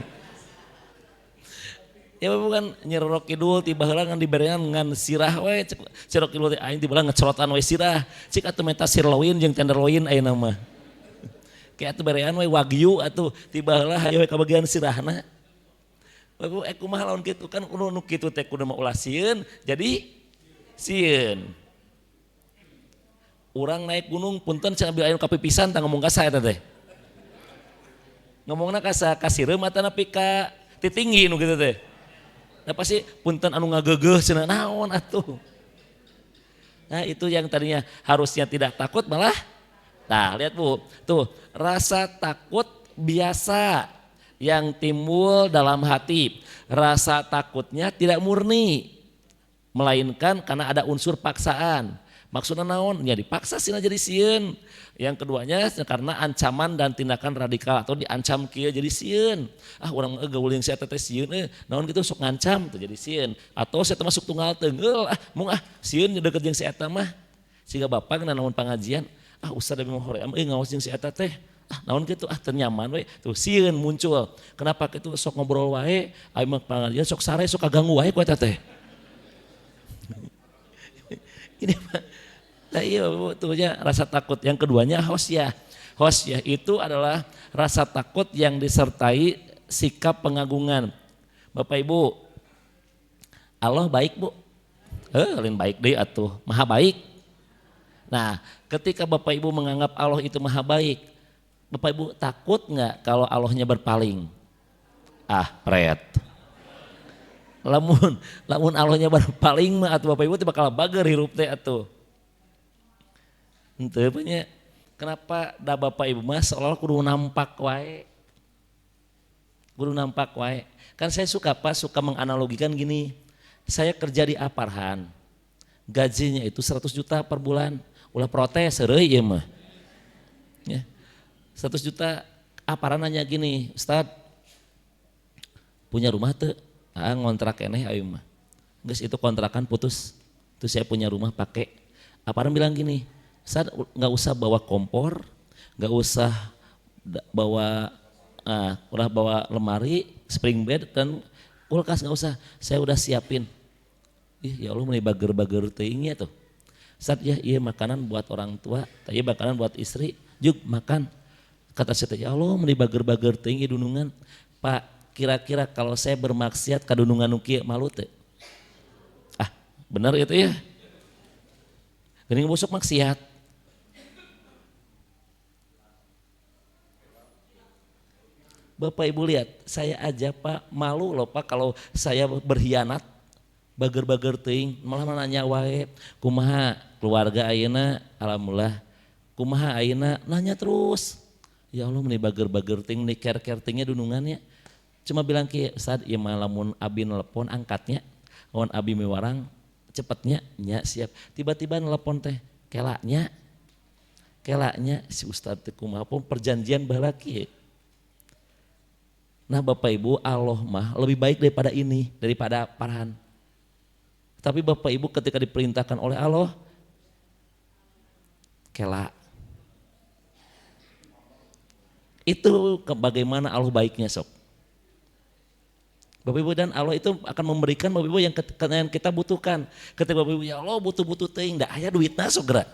Ya bukan nyerok kidul tiba heula ngan diberean ngan sirah we cerok kidul teh aing tiba heula ngecorotan we sirah. Cik atuh meta sirloin jeung tenderloin ayeuna mah. Kayak atuh berean we wagyu atuh tibaheula hayu ka bagian sirahna. Bapak kumaha lawan kitu kan nu kitu teh kudu mah ulah sieun jadi sieun. Urang naik gunung punten sambil aya kapipisan tah ngomong ka saya teh. Ngomongna ka sireum atau nepi ka titinggi nu kitu teh. Nah pasti punten anu ngageugeuh cenah naon atuh. Nah itu yang tadinya harusnya tidak takut malah. Nah lihat Bu, tuh rasa takut biasa yang timbul dalam hati. Rasa takutnya tidak murni, melainkan karena ada unsur paksaan. Maksudnya naon? Ya dipaksa sih jadi sieun. Yang keduanya karena ancaman dan tindakan radikal atau diancam kieu jadi sieun. Ah urang gaul yang saya teh sieun naon gitu sok ngancam tuh jadi sieun. Atau saya termasuk tunggal teungeul mung sieun deukeut jeung si eta mah. Siga bapak na naon pangajian, ustaz da mau hoream ngaos jeung si eta teh. Naon gitu teu nyaman we. Tuh sieun muncul. Kenapa kitu sok ngobrol wae, aya mah pangajian sok sare sok kaganggu wae ku eta teh. Ini mah nah iya tuhnya rasa takut. Yang keduanya khosyah. Khosyah itu adalah rasa takut yang disertai sikap pengagungan. Bapak Ibu, Allah baik Bu. Lain baik deh atuh, maha baik. Nah ketika Bapak Ibu menganggap Allah itu maha baik, Bapak Ibu takut nggak kalau Allahnya berpaling? Pret. Lamun Allahnya berpaling mah atuh Bapak Ibu teh bakal bager hirup teh atuh. Henteu nya kenapa da Bapak Ibu mah seolah kudu nampak wae. Kudu nampak wae. Kan saya suka menganalogikan gini. Saya kerja di Aparhan. Gajinya itu 100 juta per bulan. Ulah protes heureuy ieu mah. Ya. 100 juta Aparhan nanya gini, "Ustad, punya rumah teu?" Ngontrak eneh ayo mah. Geus itu kontrakan putus. Itu saya punya rumah pakai. Aparan bilang gini, "Ustad enggak usah bawa kompor, enggak usah bawa udah bawa lemari, spring bed dan kulkas enggak usah. Saya udah siapin." Ya Allah mulai bager-bager teuing nya tuh. Ustad ya iya makanan buat orang tua, ieu makanan buat istri, juk makan. Kata saya, ya Allah mulai bager-bager teuing dunungan. Pak, kira-kira kalau saya bermaksiat ka dunungan nu kieu malu teu? Benar itu ya. Geuning busuk maksiat. Bapak Ibu lihat, saya aja Pak malu loh Pak kalau saya berkhianat, bager-bager teuing, malah nanya wae, kumaha keluarga ayeuna, alhamdulillah. Kumaha ayeuna, nanya terus. Ya Allah meni bager-bager teuing, meni ker-ker teuingnya dunungannya. Cuma bilang ki Ustad ieu mah lamun abi nelpon angkatnya, lamun abi mewarang cepetnya nya siap. Tiba-tiba nelpon teh kelanya si Ustad teh kumaha pun perjanjian baheula kieu. Nah Bapak Ibu Allah mah lebih baik daripada ini, daripada Farhan. Tapi Bapak Ibu ketika diperintahkan oleh Allah kela. Itu bagaimana Allah baiknya sok. Bapak Ibu dan Allah itu akan memberikan Bapak Ibu yang kita butuhkan. Ketika Bapak Ibu ya Allah butuh teuing da aya duitna sok geura.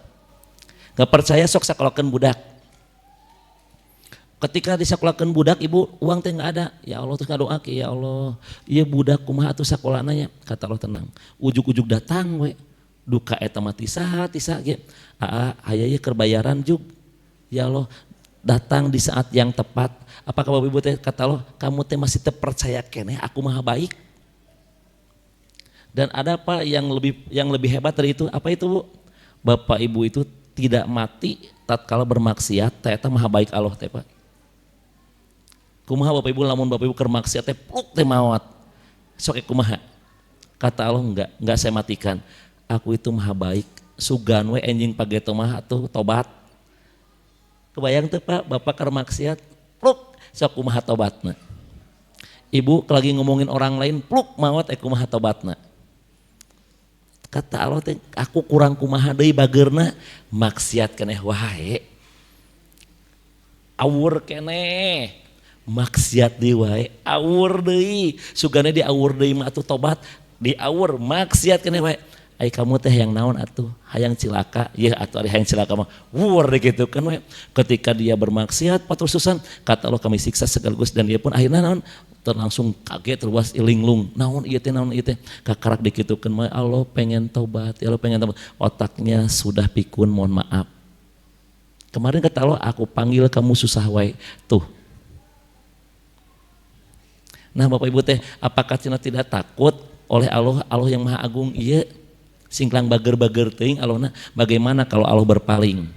Gak percaya sok sakolakeun budak. Ketika disakolakeun budak Ibu uang teh enggak ada. Ya Allah terus ngadoa ki ya Allah, ieu budak kumaha atuh sakolana nya? Kata Allah tenang. Ujug-ujug datang we. Duka eta mah tisa ge. Aya ieu keur bayaran jug. Ya Allah datang di saat yang tepat. Apakah Bapak Ibu teh kata Allah, kamu teh masih terpercaya keneh aku maha baik? Dan ada apa yang lebih hebat dari itu? Apa itu Bu? Bapak Ibu itu tidak mati tatkala bermaksiat, ternyata maha baik Allah teh Pak. Kumaha Bapak Ibu lamun Bapak Ibu keur maksiat teh pluk teh maot. Sok kumaha? Kata Allah enggak saya matikan. Aku itu maha baik. Sugan we enjing pageto mah atuh tobat. Kebayang tuh Pak, Bapak keur maksiat, pluk sok kumaha tobatna. Ibu lagi ngomongin orang lain, pluk maot kumaha tobatna. Kata Allah teh, aku kurang kumaha deui bageurna, maksiat keneh wae. Awur keneh. Maksiat deui wae, awur deui. Sugana di awur deui mah atuh tobat, di awur maksiat keneh wae. ai kamu teh yang naon atuh hayang cilaka ya atuh ari hayang cilaka mah wur gitu kan we. Ketika dia bermaksiat patrosusan kata Allah kami siksa sekaligus dan dia pun akhirnya naon langsung kaget terus linglung naon ieu teh kakarak dikitukeun mah Allah pengen taubat ya Allah pengen taubat otaknya sudah pikun mohon maaf kemarin kata Allah aku panggil kamu susah wae tuh. Nah Bapak Ibu teh apakah cenah tidak takut oleh Allah yang Maha Agung ieu singklang bager-bager teuing Allahna bagaimana kalau Allah berpaling.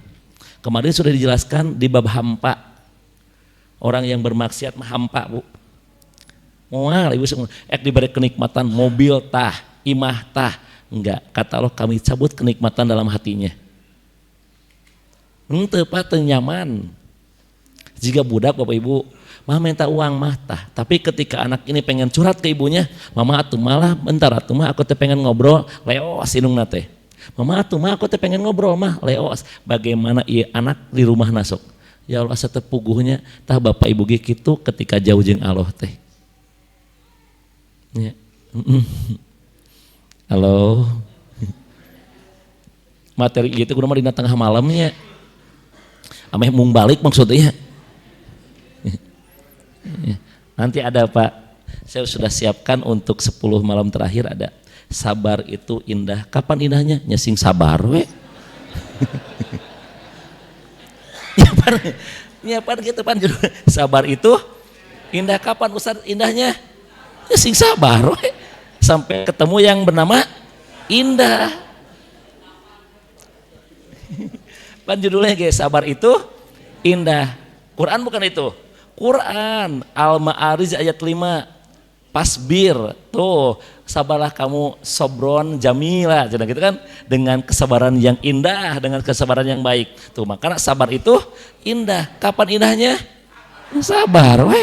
Kemarin sudah dijelaskan di bab hampa orang yang bermaksiat mah hampa Bu. Moal ibu diberi kenikmatan mobil tah, imah tah, enggak. Kata Allah kami cabut kenikmatan dalam hatinya. Teu nyaman. Jika budak Bapak Ibu, mah minta uang mah tah. Tapi ketika anak ini pengen curhat ke ibunya, mama atuh malah bentar atuh mah aku teh pengen ngobrol, leos indungna teh. Mama atuh mah aku teh pengen ngobrol mah, leos. Bagaimana ieu anak di rumah nasok? Ya Allah satepuguhnya tah Bapak Ibu ge kitu ketika jauh jeung Allah teh. Ya. Halo. Materi gitu kudu mah dina tengah malamnya. Ameh mung balik maksudnya. Nanti ada Pak. Saya sudah siapkan untuk 10 malam terakhir ada. Sabar itu indah. Kapan indahnya? Nyesing sabar we. Nyiapan gitu pan sabar itu indah kapan Ustaz indahnya? Sing sabar we. Sampai ketemu yang bernama indah. Pan judulnya guys sabar itu indah. Quran bukan itu. Quran Al-Ma'arij ayat 5 pasbir tuh sabarlah kamu sobron jamila gitu kan dengan kesabaran yang indah dengan kesabaran yang baik tuh makanya sabar itu indah. Kapan indahnya? Sabar we.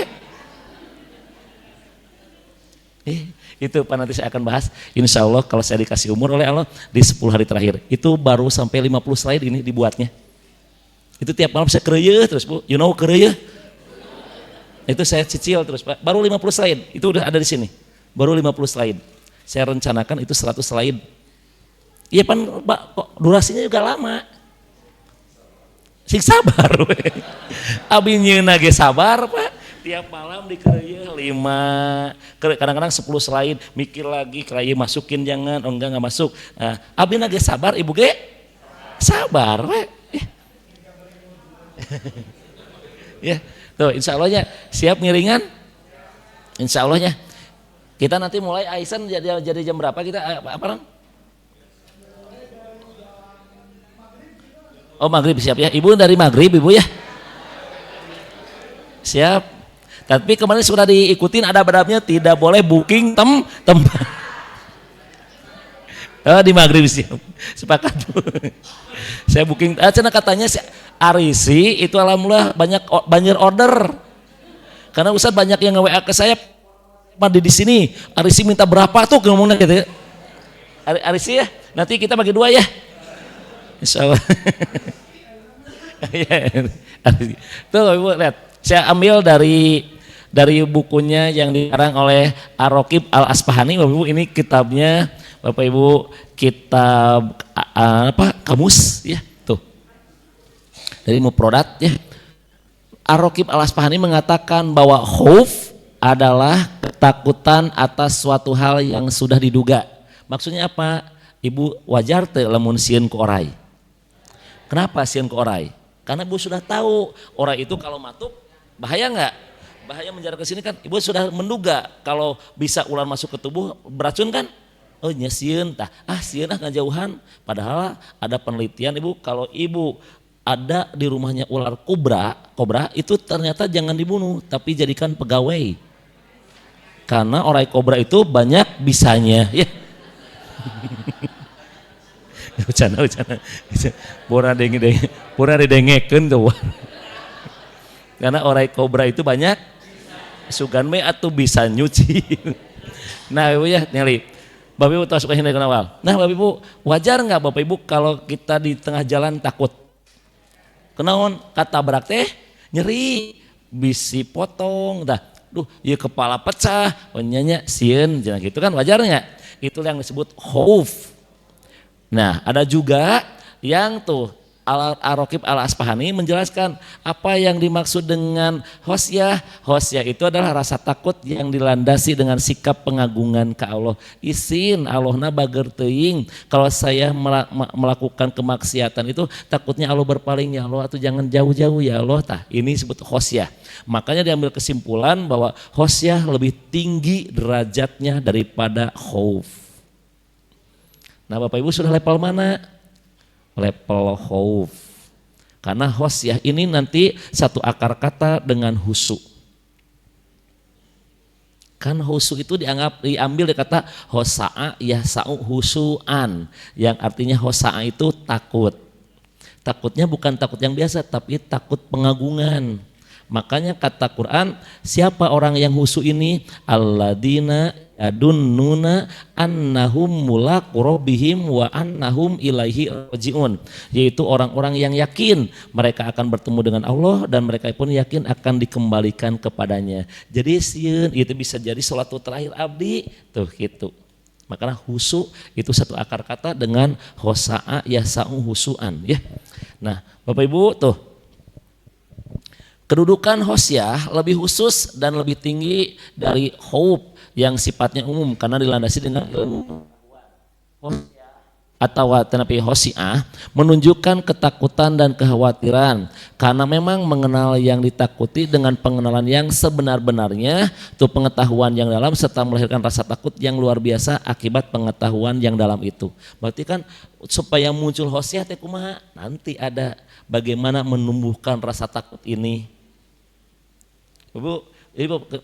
Itu Pak nanti saya akan bahas insya Allah kalau saya dikasih umur oleh Allah di 10 hari terakhir itu baru sampai 50 slide ini dibuatnya itu tiap malam saya kereyeuh terus Bu you know kereyeuh itu saya cicil terus Pak baru 50 slide itu udah ada di sini baru 50 slide saya rencanakan itu 100 slide iya Pak kok durasinya juga lama sing sabar we abi nyeuna ge sabar Pak tiap malam dikereyeuh 5 kadang-kadang 10 slide mikir lagi kereyeuh masukin jangan oh enggak masuk nah, abi na ge sabar ibu ge sabar we ya tuh insya Allahnya siap ngiringan insya Allahnya kita nanti mulai Aisan jadi jam berapa kita apa orang oh maghrib siap ya ibu dari maghrib ibu ya siap. Tapi kemarin sudah diikutin ada badabnya tidak boleh booking tempat. Oh, di maghrib siap. Sepakat. Saya booking. Cina katanya Arisi itu alhamdulillah banyak order. Karena Ustaz banyak yang nge-WA ke saya di sini. Arisi minta berapa tuh ngomongnya gitu. Arisi ya. Nanti kita bagi 2 ya. Insyaallah. Tuh Ibu lihat. Saya ambil dari bukunya yang dikarang oleh Ar-Raqib Al-Asfahani Bapak Ibu ini kitabnya Bapak Ibu kitab kamus ya tuh dari Mufradat ya Ar-Raqib Al-Asfahani mengatakan bahwa khauf adalah ketakutan atas suatu hal yang sudah diduga. Maksudnya apa? Ibu wajar teh lamun sieun ku orai. Kenapa sieun ku orai? Karena Ibu sudah tahu orai itu kalau matuk bahaya nggak? Bahaya menjarak ke sini kan ibu sudah menduga kalau bisa ular masuk ke tubuh beracun kan? Oh nyesieun tah sieun ngajauhan padahal ada penelitian ibu kalau ibu ada di rumahnya ular kobra itu ternyata jangan dibunuh tapi jadikan pegawai karena orai kobra itu banyak bisanya ya. Ucana pura didengekeun tuh. Karena orai kobra itu banyak sugan me atau bisa nyuci. Nah Ibu ya nyali Bapak Ibu tahu suka hindari awal. Nah Bapak Ibu wajar nggak Bapak Ibu kalau kita di tengah jalan takut kenaon kata berak teh nyeri bisi potong dah ya kepala pecah onyanya sieun jangan gitu kan wajarnya itu yang disebut khauf. Nah, ada juga yang tuh Al-Raqib Al-Asfahani menjelaskan apa yang dimaksud dengan khosyah. Khosyah itu adalah rasa takut yang dilandasi dengan sikap pengagungan ke Allah. Isin Allahna bager teuing. Kalau saya melakukan kemaksiatan itu takutnya Allah berpaling, ya Allah atau jangan jauh-jauh ya Allah. Tah, ini disebut khosyah. Makanya diambil kesimpulan bahwa khosyah lebih tinggi derajatnya daripada khauf. Nah, Bapak Ibu sudah level mana? Level khauf. Karena khosyah ini nanti satu akar kata dengan husu. Kan husu itu diambil dari kata hosa'a yahsa'u husu'an, yang artinya hosa'a itu takut. Takutnya bukan takut yang biasa, tapi takut pengagungan. Makanya kata Quran, siapa orang yang husu ini? Alladzina yadunnuna annahum mulaqu rabbihim wa annahum ilaihi rajiun, yaitu orang-orang yang yakin mereka akan bertemu dengan Allah dan mereka pun yakin akan dikembalikan kepadanya. Jadi sieun itu bisa jadi salatu terakhir abdi tuh gitu. Makanya husu itu satu akar kata dengan hosa'a yasa'u husu'an ya. Nah, Bapak Ibu tuh, kedudukan khosyah lebih khusus dan lebih tinggi dari khauf yang sifatnya umum karena dilandasi dengan atau tenapi khosyiah menunjukkan ketakutan dan kekhawatiran, karena memang mengenal yang ditakuti dengan pengenalan yang sebenar-benarnya itu pengetahuan yang dalam serta melahirkan rasa takut yang luar biasa akibat pengetahuan yang dalam itu. Berarti kan supaya muncul khosyah teh kumaha? Nanti ada bagaimana menumbuhkan rasa takut ini. Ibu,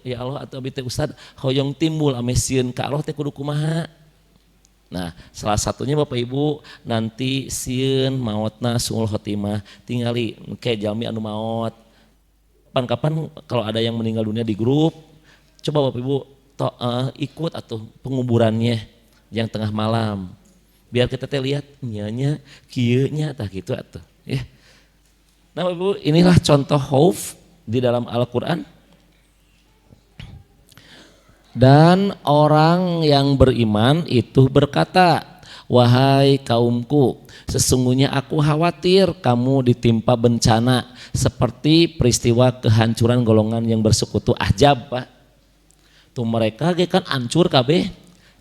ya Allah atau abdi teh Ustad hoyong timbul amesieun ka Allah teh kudu kumaha? Nah, salah satunya Bapak Ibu nanti sieun maotna suul khotimah tingali ke jalmi anu maot. Kapan-kapan kalau ada yang meninggal dunia di grup, coba Bapak Ibu ikut atau penguburannya yang tengah malam. Biar kita teh lihat nyanya kieu nya tah kitu atuh ya. Nah, Bapak Ibu, inilah contoh khauf di dalam Al-Qur'an. Dan orang yang beriman itu berkata, wahai kaumku, sesungguhnya aku khawatir kamu ditimpa bencana seperti peristiwa kehancuran golongan yang bersekutu Ahzab, Pak. Tuh mereka ge kan hancur kabeh.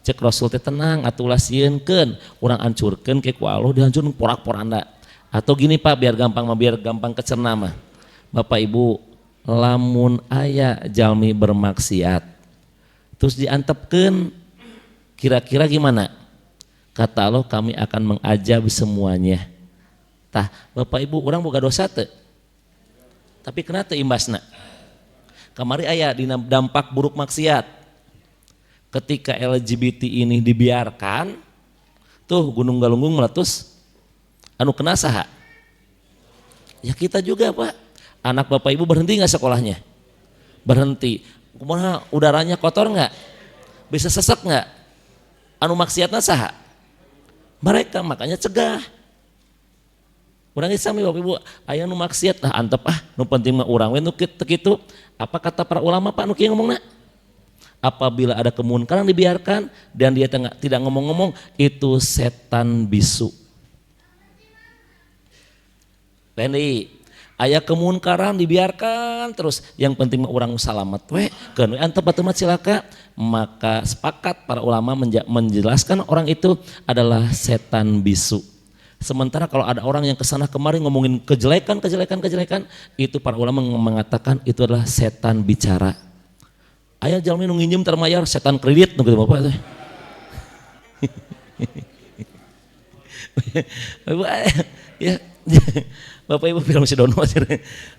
Cek Rasul teh tenang atuh sieunkeun, urang hancurkeun ke ku Allah dihancurkeun porak-poranda. Atau gini Pak, biar gampang kecerna mah. Bapak Ibu, lamun aya jalmi bermaksiat terus diantepkeun, kira-kira gimana? Kata Allah, kami akan mengajab semuanya. Tah, Bapak Ibu, orang boga dosa teu? Tapi kena teu imbasna? Kamari aya dina dampak buruk maksiat. Ketika LGBT ini dibiarkan, tuh Gunung Galunggung meletus, anu kena saha? Ya kita juga Pak. Anak Bapak Ibu berhenti nggak sekolahnya? Berhenti. Kumaha, udaranya kotor nggak? Bisa sesek nggak? Anu maksiatna saha? Mereka, makanya cegah. Urang sami Bapak Ibu, aya nu maksiat lah antep nu penting mah urang we nu kitu. Apa kata para ulama Pak nu kieu ngomongna? Apabila ada kemunkaran dibiarkan dan dia tidak ngomong-ngomong, itu setan bisu. Pendi, aya kemunkaran dibiarkan terus, yang penting mah urang salamet we, keun we antep batur mah cilaka, maka sepakat para ulama menjelaskan orang itu adalah setan bisu. Sementara kalau ada orang yang kesana kemari ngomongin kejelekan, itu para ulama mengatakan itu adalah setan bicara. Aya jalmi nu nginjem termayar setan kredit nu kitu Bapak teh. Ya, Bapak Ibu film si Dono.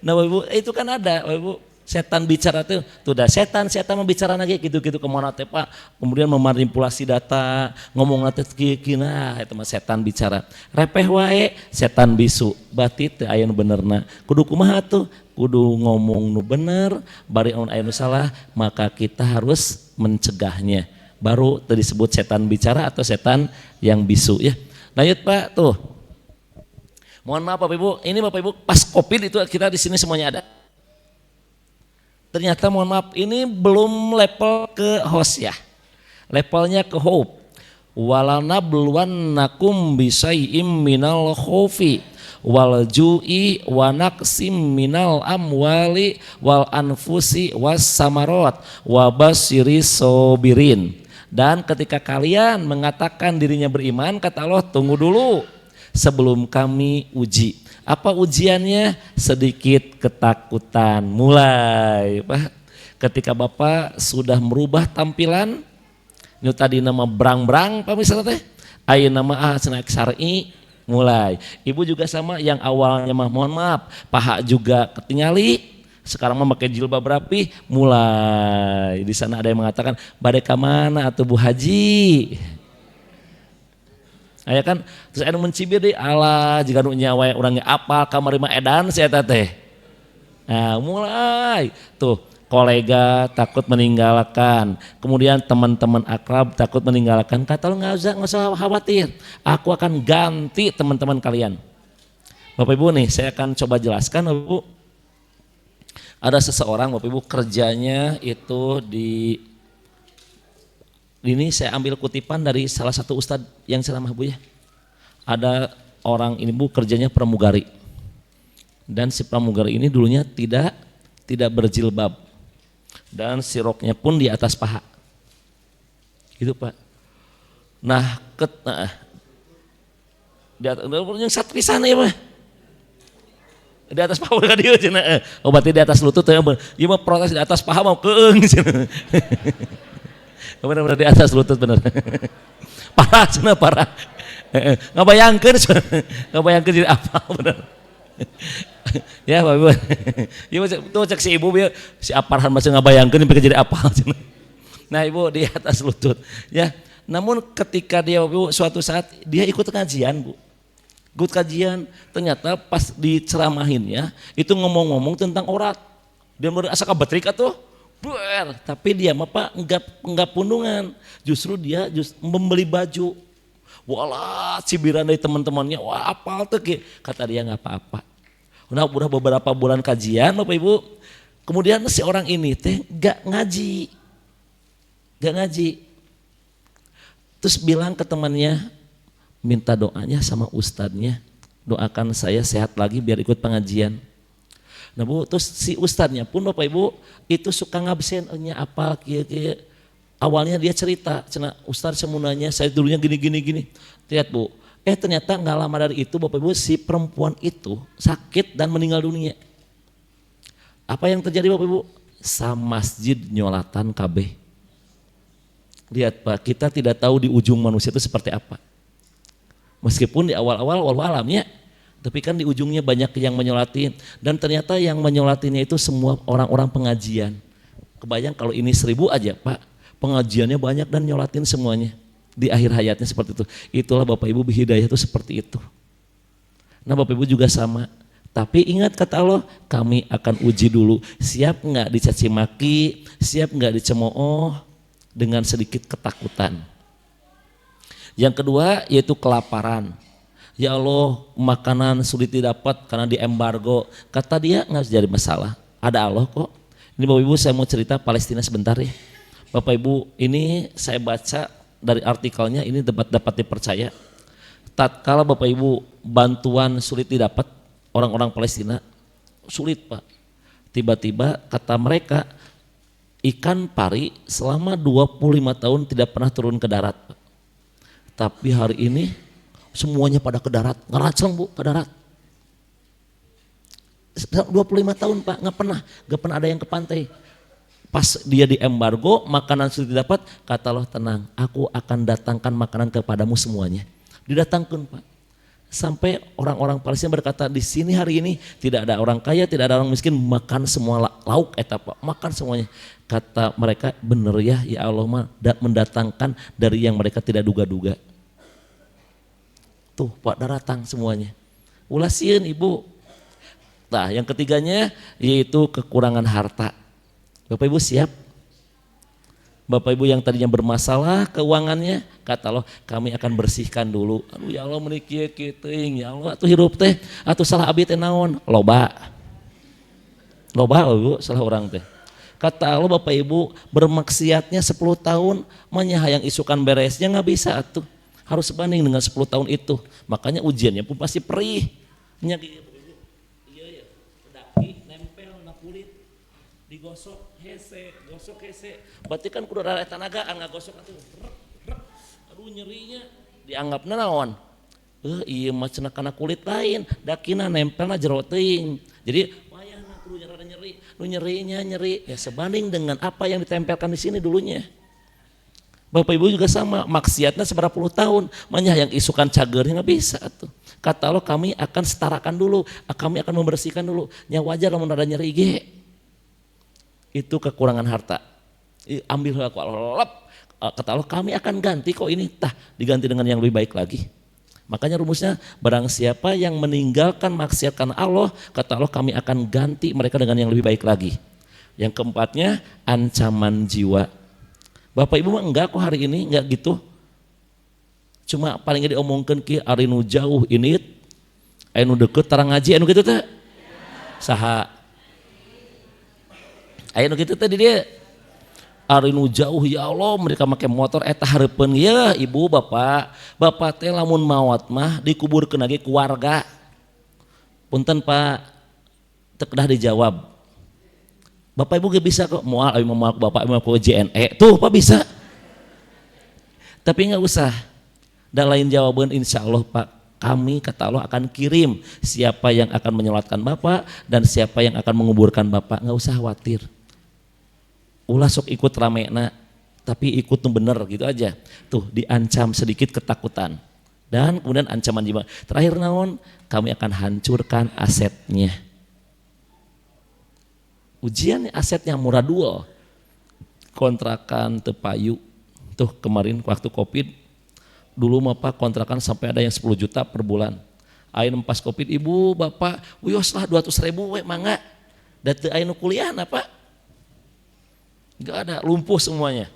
Nah Bapak Ibu itu kan ada Bapak Ibu setan bicara tuh dah setan membicara lagi gitu-gitu kemana teh Pak, kemudian memanipulasi data ngomong nanti kina itu mah setan bicara. Repeh wae setan bisu, berarti teu aya nu benerna. Kudu kumaha tuh? Kudu ngomong nu bener, bari aya nu salah, maka kita harus mencegahnya. Baru tadi disebut setan bicara atau setan yang bisu ya. Lanjut Pak tuh. Mohon maaf Bapak Ibu, ini Bapak Ibu pas Covid itu kita di sini semuanya ada. Ternyata mohon maaf ini belum level ke khosyah, levelnya ke khauf. walanabluwannakum bisyai'im minal khaufi wal ju'i wa naqsim minal amwali wal anfusi was samarat wa basyiris sabirin. Dan ketika kalian mengatakan dirinya beriman, kata Allah, tunggu dulu sebelum kami uji. Apa ujiannya? Sedikit ketakutan. Mulai Pak, ketika Bapak sudah merubah tampilan, ini tadi nama berang-berang Pak misalnya teh, ayo nama senaik syar'i, mulai. Ibu juga sama, yang awalnya mah mohon maaf, paha juga ketingali, sekarang mah pakai jilbab rapi, mulai. Di sana ada yang mengatakan, badai ka mana atuh Bu Haji? Aya kan, terus anu mencibir deh, alah jika nu nyawa orangnya apal kamari mah edan saya teh. Nah, mulai tuh kolega takut meninggalkan, kemudian teman-teman akrab takut meninggalkan. Kata lo nggak usah khawatir, aku akan ganti teman-teman kalian. Bapak Ibu nih, saya akan coba jelaskan Bapak Ibu. Ada seseorang Bapak Ibu kerjanya itu di ini, saya ambil kutipan dari salah satu ustadz yang ceramah Bu ya. Ada orang ini Bu kerjanya pramugari, dan si pramugari ini dulunya tidak berjilbab, dan siroknya pun di atas paha gitu Pak. Nah di atas yang satrisan ya Pak, di atas paha kan dia cenah. Oh berarti di atas lutut ya, ieu mah protes di atas paha mau keung cenah. Benar-benar di atas lutut bener. Parah cenah, parah. Ngabayangkeun jadi apa bener. Ya Bapak Ibu. Ieu tuh cek si ibu bieu si aparhan masih ngabayangkeun sampai jadi apa cenah. Nah Ibu di atas lutut ya. Namun ketika dia Ibu suatu saat dia ikut kajian Bu. Ikut kajian, ternyata pas diceramahinnya itu ngomong-ngomong tentang orat. Dia merasa kabetrik atuh. Tapi dia mah Pak enggak pundungan, justru dia membeli baju. Walah cibiran dari teman-temannya, wah apal tuh, kata dia nggak apa-apa. Nah udah beberapa bulan kajian Bapak Ibu, kemudian si orang ini teh nggak ngaji, terus bilang ke temannya, minta doanya sama ustadznya, doakan saya sehat lagi biar ikut pengajian. Nah Bu, terus si ustadznya pun Bapak Ibu itu suka ngabsennya apa kia. Awalnya dia cerita, cina ustadz semunanya saya dulunya gini. Lihat Bu, ternyata nggak lama dari itu Bapak Ibu si perempuan itu sakit dan meninggal dunia. Apa yang terjadi Bapak Ibu? Masjid nyolatan KB. Lihat Pak, kita tidak tahu di ujung manusia itu seperti apa. Meskipun di awal-awal walau alamnya, tapi kan di ujungnya banyak yang menyolatin, dan ternyata yang menyolatinnya itu semua orang-orang pengajian. Kebayang kalau ini 1000 aja Pak, pengajiannya banyak dan nyolatin semuanya di akhir hayatnya seperti itu. Itulah Bapak Ibu hidayah itu seperti itu. Nah Bapak Ibu juga sama, tapi ingat kata Allah, kami akan uji dulu, siap nggak dicaci maki, siap nggak dicemooh dengan sedikit ketakutan. Yang kedua yaitu kelaparan. Ya Allah, makanan sulit didapat karena di embargo. Kata dia nggak jadi masalah, ada Allah kok. Ini Bapak Ibu saya mau cerita Palestina sebentar ya. Bapak Ibu ini saya baca dari artikelnya, ini dapat dipercaya. Tatkala Bapak Ibu bantuan sulit didapat, orang-orang Palestina sulit Pak. Tiba-tiba kata mereka ikan pari selama 25 tahun tidak pernah turun ke darat Pak. Tapi hari ini semuanya pada ke darat, ngeraceng Bu ke darat. 25 tahun Pak, nggak pernah ada yang ke pantai. Pas dia di embargo, makanan sudah didapat, kata Allah tenang, aku akan datangkan makanan kepadamu semuanya. Didatangkan Pak. Sampai orang-orang Palestina berkata, di sini hari ini tidak ada orang kaya, tidak ada orang miskin, makan semua lauk Pak, makan semuanya. Kata mereka, bener ya Allah mah mendatangkan dari yang mereka tidak duga-duga. Tuh Pak datang semuanya. Ulasieun Ibu. Nah yang ketiganya yaitu kekurangan harta. Bapak Ibu siap? Bapak Ibu yang tadinya bermasalah keuangannya, kata Allah kami akan bersihkan dulu. Aduh ya Allah menikih kiting, ya Allah atuh hirup teh, atuh salah abdi teh naon? Loba Ibu, salah orang teh. Kata Allah Bapak Ibu bermaksiatnya 10 tahun, menyayang isukan beresnya nggak bisa tuh. Harus sebanding dengan 10 tahun itu. Makanya ujiannya pun pasti perih. Iya ya, daki nempel na kulit, digosok hese, gosok hese. Berarti kan kudu ada tanagaan ngagosok atuh. Aduh nyerinya dianggap naon? Iya mah cenah kana kulit lain, dakina nempelna jero teuing. Jadi wayahna kudu rada nyeri, nu nyerinya nyeri ya sebanding dengan apa yang ditempelkan di sini dulunya. Bapak Ibu juga sama, maksiatnya seberapa puluh tahun, yang isukan cagernya nggak bisa tuh. Kata Allah kami akan setarakan dulu, kami akan membersihkan dulu. Nya wajar lamun rada nyeri ge. Itu kekurangan harta. Ambil aku Allah. Kata Allah kami akan ganti kok ini, diganti dengan yang lebih baik lagi. Makanya rumusnya barang siapa yang meninggalkan maksiat karena Allah, kata Allah kami akan ganti mereka dengan yang lebih baik lagi. Yang keempatnya ancaman jiwa. Bapak Ibu mah enggak kok hari ini enggak gitu. Cuma paling gak diomongkan ki ari nu jauh ini anu deket tarang ngaji anu gitu teh. Saha? Aya nu kitu teh di dia. Ari nu jauh ya Allah mereka make motor eta hareupeun ya Ibu Bapak. Bapak teh lamun maot mah dikuburkeun lagi keluarga. Punten Pak teu kedah dijawab. Bapak Ibu gak bisa kok moal Bapak mau ke JNE tuh Pak bisa. Tapi nggak usah. Dan lain jawaban insya Allah Pak kami kata Allah akan kirim siapa yang akan menyolatkan Bapak dan siapa yang akan menguburkan Bapak, nggak usah khawatir. Ulah sok ikut ramena tapi ikut tuh bener gitu aja. Tuh diancam sedikit ketakutan dan kemudian ancaman jiwa. Terakhir naon? Kami akan hancurkan asetnya. Ujian asetnya murah dual, kontrakan tepayu tuh kemarin waktu Covid dulu mah Pak kontrakan sampai ada yang 10 juta per bulan. Ayeuna pas Covid Ibu Bapak wios lah 200.000 we mangga. Da teu aya nu kuliah Pak. Enggak ada, lumpuh semuanya.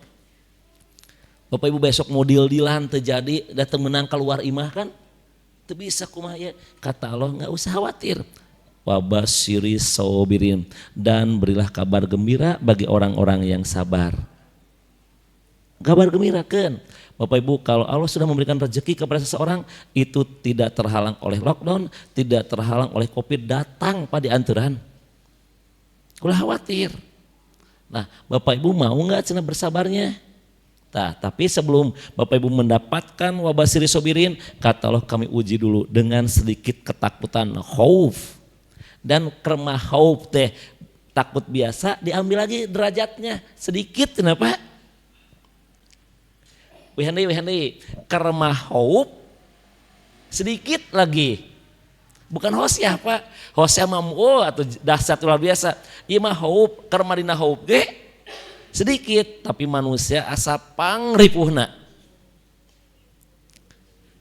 Bapak Ibu besok mau deal-dealan terjadi datang menang keluar imah kan? Teu bisa kumaha ya. Kata Allah enggak usah khawatir. Wabasyiri sabirin dan berilah kabar gembira bagi orang-orang yang sabar. Kabar gembira kan Bapak Ibu kalau Allah sudah memberikan rezeki kepada seseorang itu tidak terhalang oleh lockdown, tidak terhalang oleh Covid datang pada anturan. Ulah khawatir. Nah Bapak Ibu mau nggak cenah bersabarnya? Tapi sebelum Bapak Ibu mendapatkan wabasyiri sabirin kata Allah kami uji dulu dengan sedikit ketakutan khauf. Dan kerma haub teh takut biasa diambil lagi derajatnya sedikit kenapa? Wihandi kerma haub sedikit lagi. Bukan hosyah Pak. Hosyah mamu atau dahsyat luar biasa. Ieu mah haub kerma dina haub ge sedikit tapi manusia asa pangripuhna.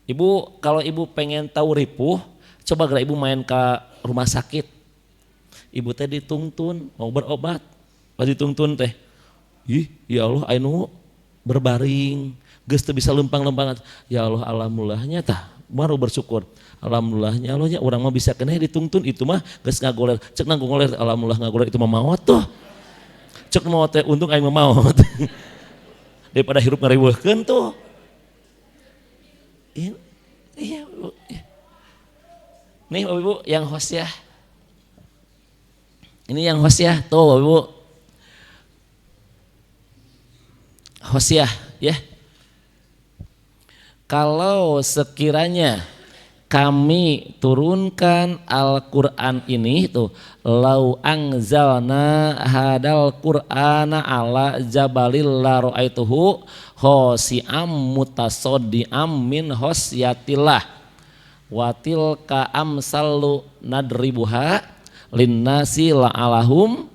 Ibu kalau Ibu pengen tahu ripuh coba geura Ibu main ke rumah sakit, Ibu teh dituntun mau berobat, pas dituntun teh, ya Allah anu berbaring, geus teu bisa lempang-lempangan, ya Allah alhamdulillahnya tah, baru bersyukur, alhamdulillahnya Allahnya orang mah bisa keneh dituntun itu mah geus ngagoler, cek ngagoler alhamdulillah ngagoler itu mah maot tuh, cek maot teh untung aing mah maot, daripada hirup ngariweuhkeun tuh, iya. Nih Bapak Ibu yang host ya. Ini yang host ya, tuh Bapak Ibu. Host ya. Kalau sekiranya kami turunkan Al-Quran ini tuh lau anzalna hadal Qur'ana ala jabalil la ra'aituhu khosi'am mutasaddiam min khosyatillah watil ka amsalu nadribuha linnasi la'alahum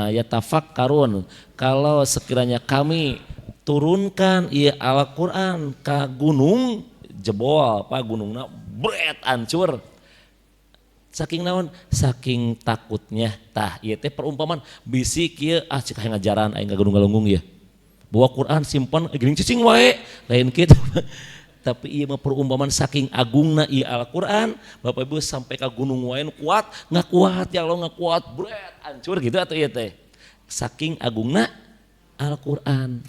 yatafakkarun. Kalau sekiranya kami turunkan ieu Al-Qur'an ka gunung jebol apa gunungna bret hancur saking naon saking takutnya ieu teh perumpamaan bisi kieu cik hayang ngajaran aing ngagalung-galunggung ya bawa Quran simpan geuning cicing wae lain kitu. Tapi ieu mah perumpamaan saking agungna ieu Al-Qur'an, Bapak Ibu sampai ke gunung wae kuat, nggak kuat ya Allah nggak kuat, bret hancur gitu atau ieu teh. saking agungna Al-Qur'an.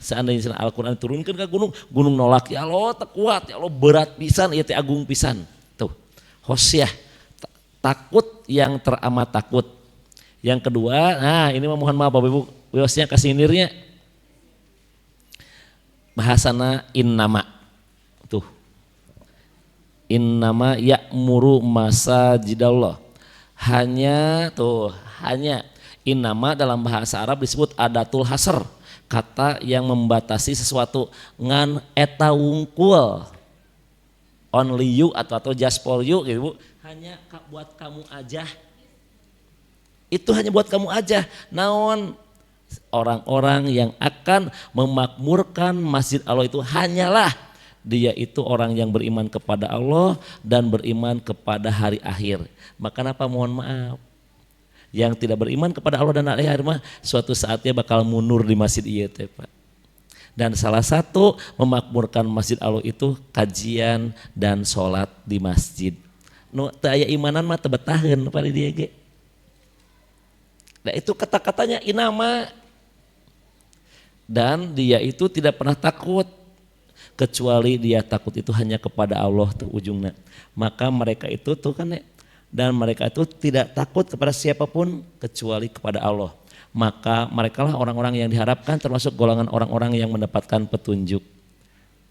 Seandainya Al-Qur'an turunkan ke gunung, gunung nolak, ya Allah tak kuat, ya Allah berat pisan, ieu teh agung pisan. Tuh. Khosyah, takut yang teramat takut. Yang kedua, nah ini mohon maaf Bapak Ibu, wiosnya kasinirnya bahasana innama. Tuh. Innama ya'muru masajidallah. Hanya innama dalam bahasa Arab disebut adatul hasr, kata yang membatasi sesuatu. Ngan eta wungkul, only you atau just for you gitu, hanya buat kamu aja. Itu hanya buat kamu aja. Naon orang-orang yang akan memakmurkan masjid Allah itu hanyalah dia itu orang yang beriman kepada Allah dan beriman kepada hari akhir. Maka apa, mohon maaf, yang tidak beriman kepada Allah dan hari akhir mah suatu saatnya bakal mundur di masjid ieu teh Pak. Dan salah satu memakmurkan masjid Allah itu kajian dan sholat di masjid. Nu teu aya imanan mah teu betaheun pada dia ge. Nah itu kata-katanya inama. Dan dia itu tidak pernah takut, kecuali dia takut itu hanya kepada Allah tuh ujungnya. Maka mereka itu tuh kan ya, dan mereka itu tidak takut kepada siapapun kecuali kepada Allah. Maka merekalah orang-orang yang diharapkan termasuk golongan orang-orang yang mendapatkan petunjuk.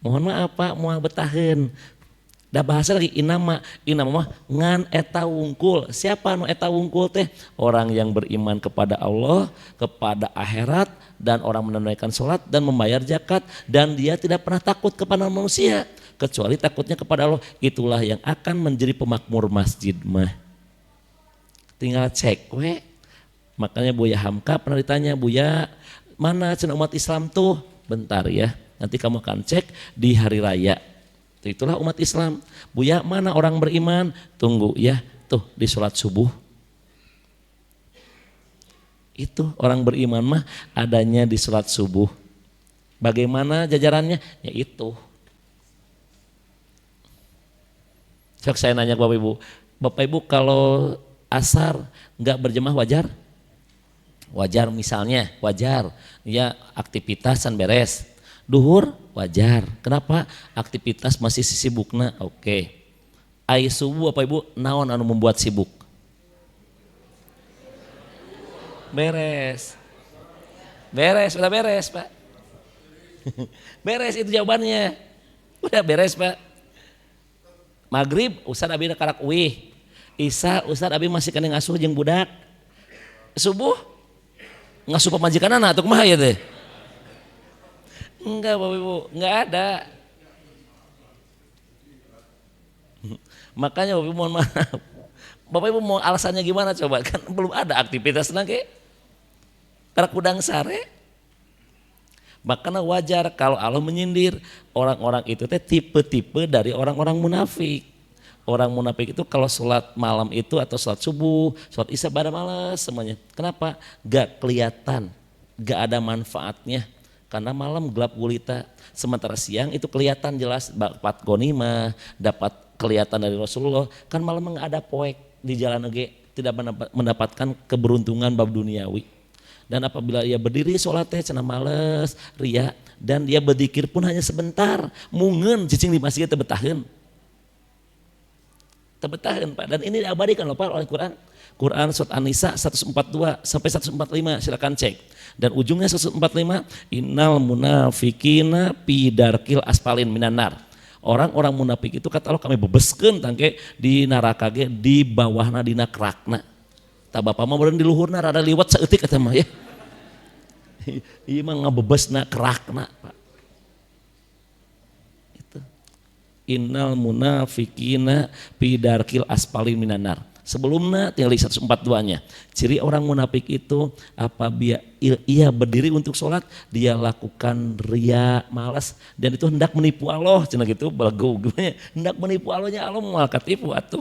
Mohon maaf Pak, mau betaheun. Da bahasa lagi inama mah ngan eta wungkul. Siapa nu eta wungkul teh? Orang yang beriman kepada Allah, kepada akhirat, dan orang menunaikan sholat dan membayar zakat, dan dia tidak pernah takut kepada manusia kecuali takutnya kepada Allah. Itulah yang akan menjadi pemakmur masjid mah. Tinggal cek we. Makanya Buya Hamka pernah ditanya, Buya mana cenah umat Islam tuh? Bentar ya, nanti kamu akan cek di hari raya. Itulah umat Islam. Buya mana orang beriman? Tunggu ya, tuh di sholat subuh. Itu orang beriman mah adanya di sholat subuh. Bagaimana jajarannya? Ya itu. Sok saya nanya ke Bapak Ibu kalau asar nggak berjemaah wajar? Wajar misalnya, wajar. Ya aktivitasan beres. Duhur wajar. Kenapa? Aktivitas masih sibukna. Oke. Ai subuh Bapak Ibu naon anu membuat sibuk? Beres. Beres, udah beres Pak. Beres itu jawabannya. Udah beres Pak. Maghrib Ustad Abi karak uih. Isya Ustad Abi masih kena ngasuh jeung budak. Subuh ngasuh pemajikanana atuh kumaha ieu teh? Enggak Bapak Ibu, enggak ada. Makanya Bapak Ibu mohon maaf. Bapak Ibu mau alasannya gimana coba? Kan belum ada aktivitas nage. Karak udang sare. Makanya wajar kalau Allah menyindir orang-orang itu teh tipe-tipe dari orang-orang munafik. Orang munafik itu kalau sholat malam itu atau sholat subuh, sholat isya pada malas semuanya. Kenapa? Gak kelihatan, gak ada manfaatnya. Karena malam gelap gulita. Sementara siang itu kelihatan jelas, dapat gonimah, dapat kelihatan dari Rasulullah. Kan malam gak ada poek di jalan oge, tidak mendapatkan keberuntungan bab duniawi. Dan apabila ia berdiri sholatnya cenah males, ria, dan dia berzikir pun hanya sebentar, mungen cicing di masjid tebetaheun. Tebetaheun Pak, dan ini diabadikan loh Pak oleh Quran. Quran surat An-Nisa 142 sampai 145 silakan cek. Dan ujungnya 145, innal munafikina fi darkil asfalin minan nar. Orang-orang munafik itu kata Allah kami bebeskeun tangke di neraka ge di bawahna dina kerakna. Tak bapak mah beureun di luhurna rada liwat saeutik eta mah ya. Ieu mah ngabebesna kerakna Pak. Itu. Innal munafiqina fi darkil asfali minan nar. Sebelumnya tinggal di 142-nya. Ciri orang munafik itu apabila ia berdiri untuk sholat, dia lakukan ria, malas, dan itu hendak menipu Allah. Cenah gitu belagu gimana? Hendak menipu Allahnya, Allah mau katipu atuh.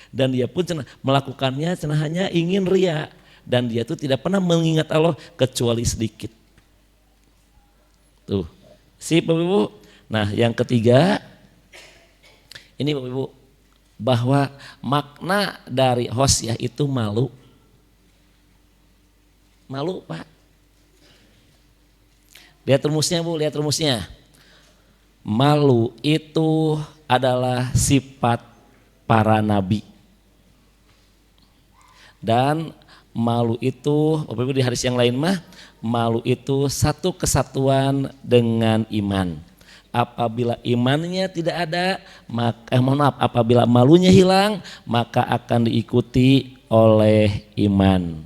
Dan dia pun melakukannya hanya ingin ria, dan dia tuh tidak pernah mengingat Allah kecuali sedikit. Tuh, Bapak Ibu. Nah, yang ketiga ini Bapak Ibu, bahwa makna dari khosyah itu malu. Malu, Pak. Lihat rumusnya, Bu, lihat rumusnya. Malu itu adalah sifat para nabi. Dan malu itu, Bapak Ibu di hadis yang lain mah, malu itu satu kesatuan dengan iman. Apabila imannya tidak ada, apabila malunya hilang, maka akan diikuti oleh iman.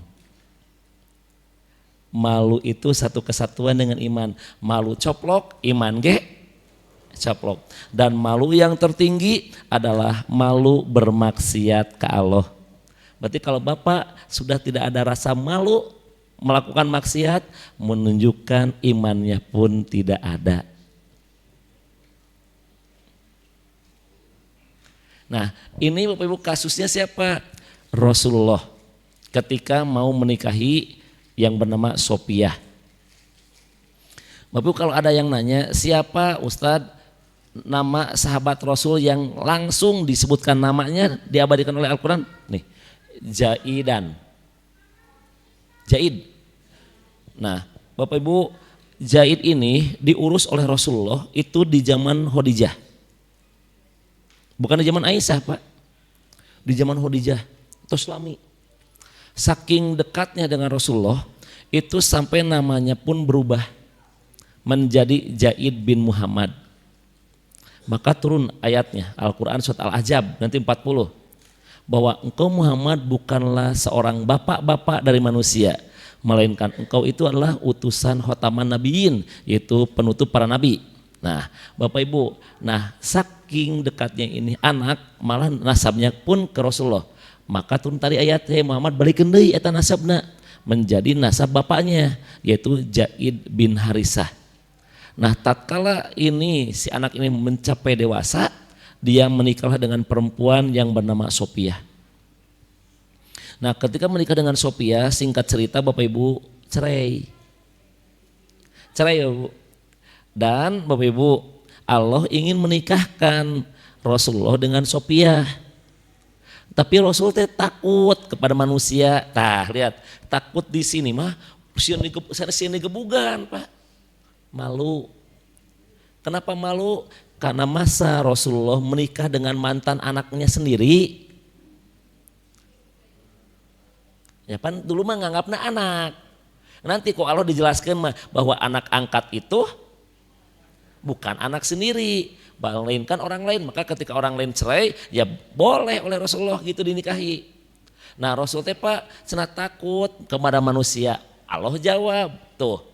Malu itu satu kesatuan dengan iman. Malu coplok, iman coplok. Dan malu yang tertinggi adalah malu bermaksiat ke Allah. Berarti kalau Bapak sudah tidak ada rasa malu melakukan maksiat, menunjukkan imannya pun tidak ada. Nah, ini Bapak Ibu kasusnya siapa? Rasulullah ketika mau menikahi yang bernama Sophia. Bapak Ibu kalau ada yang nanya, siapa Ustadz nama sahabat Rasul yang langsung disebutkan namanya diabadikan oleh Al-Quran? Nih, Jaidan. Jaid. Nah, Bapak Ibu, Jaid ini diurus oleh Rasulullah itu di zaman Khadijah. Bukan di zaman Aisyah, Pak. Di zaman Khadijah, Toslami. Saking dekatnya dengan Rasulullah, itu sampai namanya pun berubah menjadi Jaid bin Muhammad. Maka turun ayatnya Al-Quran surat Al-Ahzab nanti 40, bahwa engkau Muhammad bukanlah seorang bapak-bapak dari manusia, melainkan engkau itu adalah utusan khotaman nabiyin, yaitu penutup para nabi. Nah, Bapak Ibu, nah saking dekatnya ini anak, malah nasabnya pun ke Rasulullah. Maka turun tadi ayat, Muhammad balikin deui eta nasabna menjadi nasab bapaknya, yaitu Jaid bin Harisah. Nah, tatkala ini si anak ini mencapai dewasa, dia menikahlah dengan perempuan yang bernama Sophia. Nah, ketika menikah dengan Sophia, singkat cerita Bapak Ibu cerai. Cerai ya Bu. Dan Bapak Ibu, Allah ingin menikahkan Rasulullah dengan Sophia. Tapi Rasul teh takut kepada manusia. Tah, lihat, takut di sini mah sini gebugan, Pak. Malu. Kenapa malu? Karena masa Rasulullah menikah dengan mantan anaknya sendiri. Ya kan dulu mah nganggapna anak. Nanti kok Allah dijelaskan mah bahwa anak angkat itu bukan anak sendiri, melainkan orang lain. Maka ketika orang lain cerai, ya boleh oleh Rasulullah gitu dinikahi. Nah, Rasul teh Pak cenah takut kepada manusia. Allah jawab, tuh.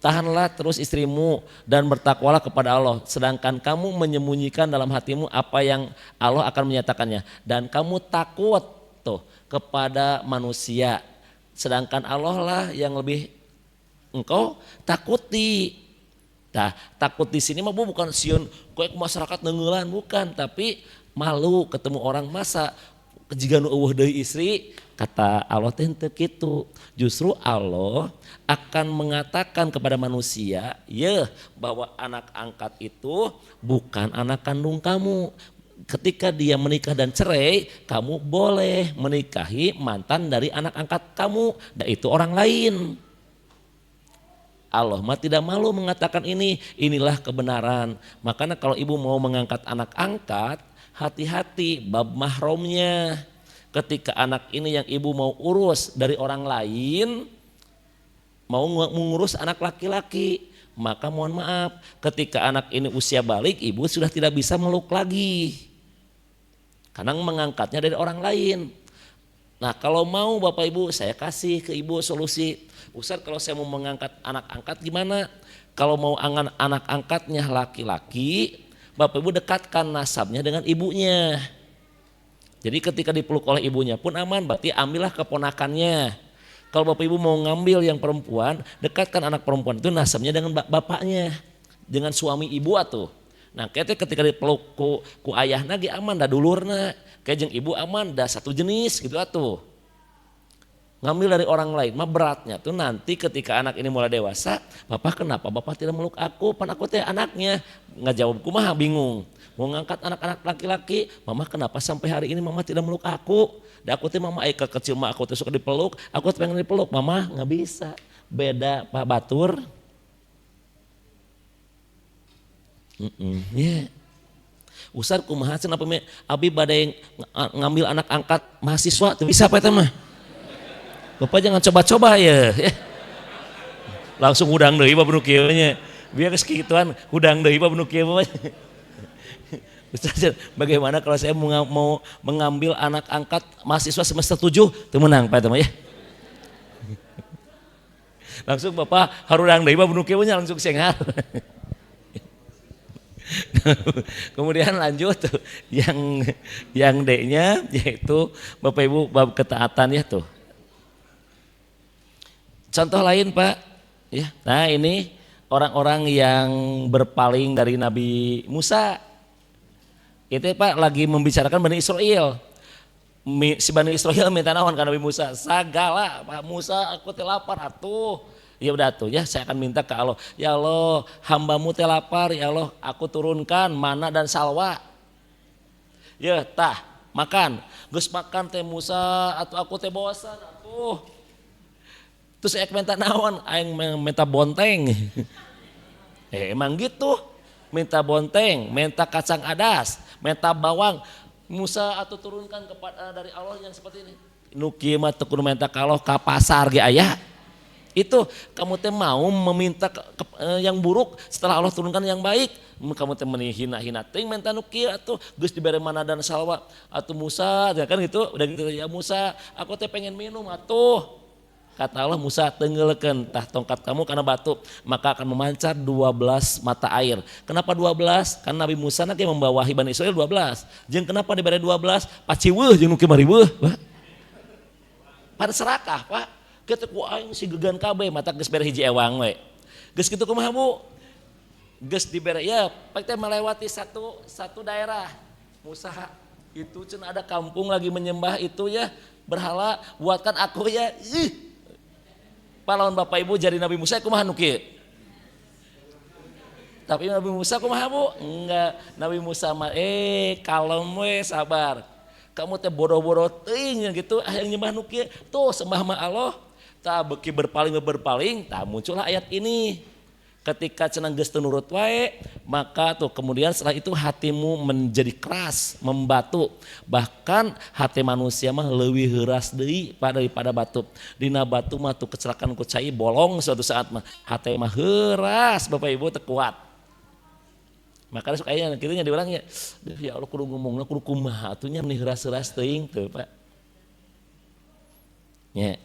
Tahanlah terus istrimu dan bertakwalah kepada Allah, sedangkan kamu menyembunyikan dalam hatimu apa yang Allah akan menyatakannya, dan kamu takut tuh kepada manusia, sedangkan Allah lah yang lebih engkau takuti. Nah, takut di sini mah bukan sieun koek masyarakat neungelan, bukan, tapi malu ketemu orang masa jika nu eueuh deui istri, kata Allah teh teu kitu. Justru Allah akan mengatakan kepada manusia, ya bahwa anak angkat itu bukan anak kandung kamu. Ketika dia menikah dan cerai, kamu boleh menikahi mantan dari anak angkat kamu, dan itu orang lain. Allah mah tidak malu mengatakan ini, inilah kebenaran. Makanya kalau ibu mau mengangkat anak angkat, hati-hati bab mahramnya. Ketika anak ini yang ibu mau urus dari orang lain, mau mengurus anak laki-laki, maka mohon maaf, ketika anak ini usia balik, ibu sudah tidak bisa meluk lagi. Karena mengangkatnya dari orang lain. Nah, kalau mau Bapak Ibu, saya kasih ke ibu solusi. Ustaz, kalau saya mau mengangkat anak angkat gimana? Kalau mau anak angkatnya laki-laki, Bapak Ibu dekatkan nasabnya dengan ibunya. Jadi ketika dipeluk oleh ibunya pun aman, berarti ambillah keponakannya. Kalau Bapak Ibu mau ngambil yang perempuan, dekatkan anak perempuan itu nasabnya dengan bapaknya, dengan suami ibu atuh. Nah, ketika dipeluk ku ayahna ge aman, da dulurna, kayak jeung ibu aman, da satu jenis gitu atuh. Ngambil dari orang lain mah beratnya tuh nanti ketika anak ini mulai dewasa, Bapak kenapa Bapak tidak meluk aku? Pan aku teh anaknya. Ngajawab kumaha bingung. mau ngangkat anak-anak laki-laki. Mama kenapa sampai hari ini mama tidak meluk aku? Dan aku teh mama kecil mah aku teh suka dipeluk, aku pengen dipeluk, mama nggak bisa. Beda Pak Batur. Yeah. Ustaz kumaha cenah apa abi bade ngambil anak angkat mahasiswa tuh bisa apa eta mah? Bapak jangan coba-coba ya. Langsung hudang deui bae nu kieu nya. Biar geus kituan hudang deui bae nu kieu mah. Ustaz, bagaimana kalau saya mau mengambil anak angkat mahasiswa semester 7 teu menang Pak eta mah ya. Langsung Bapak harudang deui bae nu kieu nya langsung sengar. Kemudian lanjut tuh yang D-nya yaitu Bapak Ibu bab ketaatan ya tuh. Contoh lain Pak, ya. Nah ini orang-orang yang berpaling dari Nabi Musa. Itu Pak lagi membicarakan Bani Israel. Si Bani Israel minta naon ke Nabi Musa, sagala Pak Musa aku teh lapar atuh. Ya udah tuh ya saya akan minta ke Allah. Ya Allah hambamu teh lapar, ya Allah aku turunkan mana dan salwa. Ya tah makan, geus makan teh Musa atau aku teh bosan atuh. Terus saya minta naon, aing minta bonteng. Emang gitu, minta bonteng, minta kacang adas, minta bawang. Musa atau turunkan kepada dari Allah yang seperti ini. Nu kieu mah teu kudu minta ka Allah ka pasar ge aya. Itu kamu teh mau meminta yang buruk setelah Allah turunkan yang baik. Kamu teh menghina-hina ting minta nu kieu atuh geus dibere mana dan salwa atuh Musa ya kan gitu. Udah gitu ya Musa, aku teh pengen minum atuh. Kata Allah, Musa tenggelekeun tah tongkat kamu karena batu maka akan memancar 12 mata air. Kenapa 12? Karena Nabi Musa nanti membawahi Bani Israel 12. Jeung kenapa diberi 12? Paciweuh jeung nu kimari weuh, Pak. Pada serakah, Pak. Kita ku aing si gegan kabeh mata geus bere hiji ewang we. Geus kitu kumaha Bu? Geus dibere ya, pak teh melewati satu daerah. Musa itu cenah ada kampung lagi menyembah itu ya berhala, buatkan aku ya. Lawan Bapak Ibu jadi Nabi Musa kumaha nu kieu? Tapi Nabi Musa kumaha Bu? Enggak, Nabi Musa mah kalem we sabar. Kamu teh bodoh-bodoh teuing gitu yang nyembah nu kieu. Tuh sembah mah Allah. Tah beuki berpaling, tah muncullah ayat ini. Ketika cenah geus teu nurut wae, maka tuh kemudian setelah itu hatimu menjadi keras, membatu. Bahkan hati manusia mah leuwih heuras deui daripada batu. Dina batu mah tuh kecelakaan ku cai bolong suatu saat mah hati mah heuras Bapak Ibu teu kuat. Makanya suka aya kitu nya diurang ya Allah kudu ngomongna kudu kumaha atuh nya meni heuras-heuras teuing teu Pak. Nya.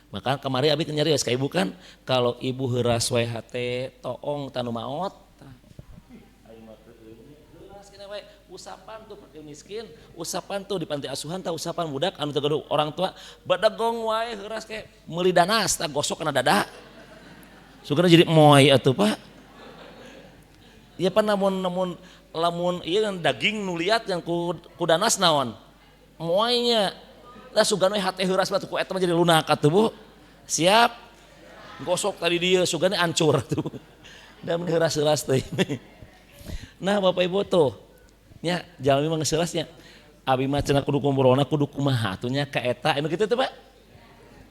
Maka kemarin abi nyarios ka ibu kan kalau ibu heuras wae hate toong tanu maot aing mah heuras kene wae usapan tuh fakir miskin usapan tuh di panti asuhan tah usapan budak anu teu gaduh orang tua badagong wae heuras ke meuli danas tah gosok kana dada sugana jadi moy atuh Pak ieu pan lamun ieu kan daging nu liat yang ku danas naon moynya lah sugan we hate heuras batu ku eta mah jadi lunak atuh Bu. Siap? Gosok tadi dia sugane hancur tuh. Dan heuras-heuras teh. Nah, Bapak Ibu tuh nya jalmi mah geus abi mah cenah kudu kumurona kudu kumaha atuh nya ka eta anu kitu teh Pak.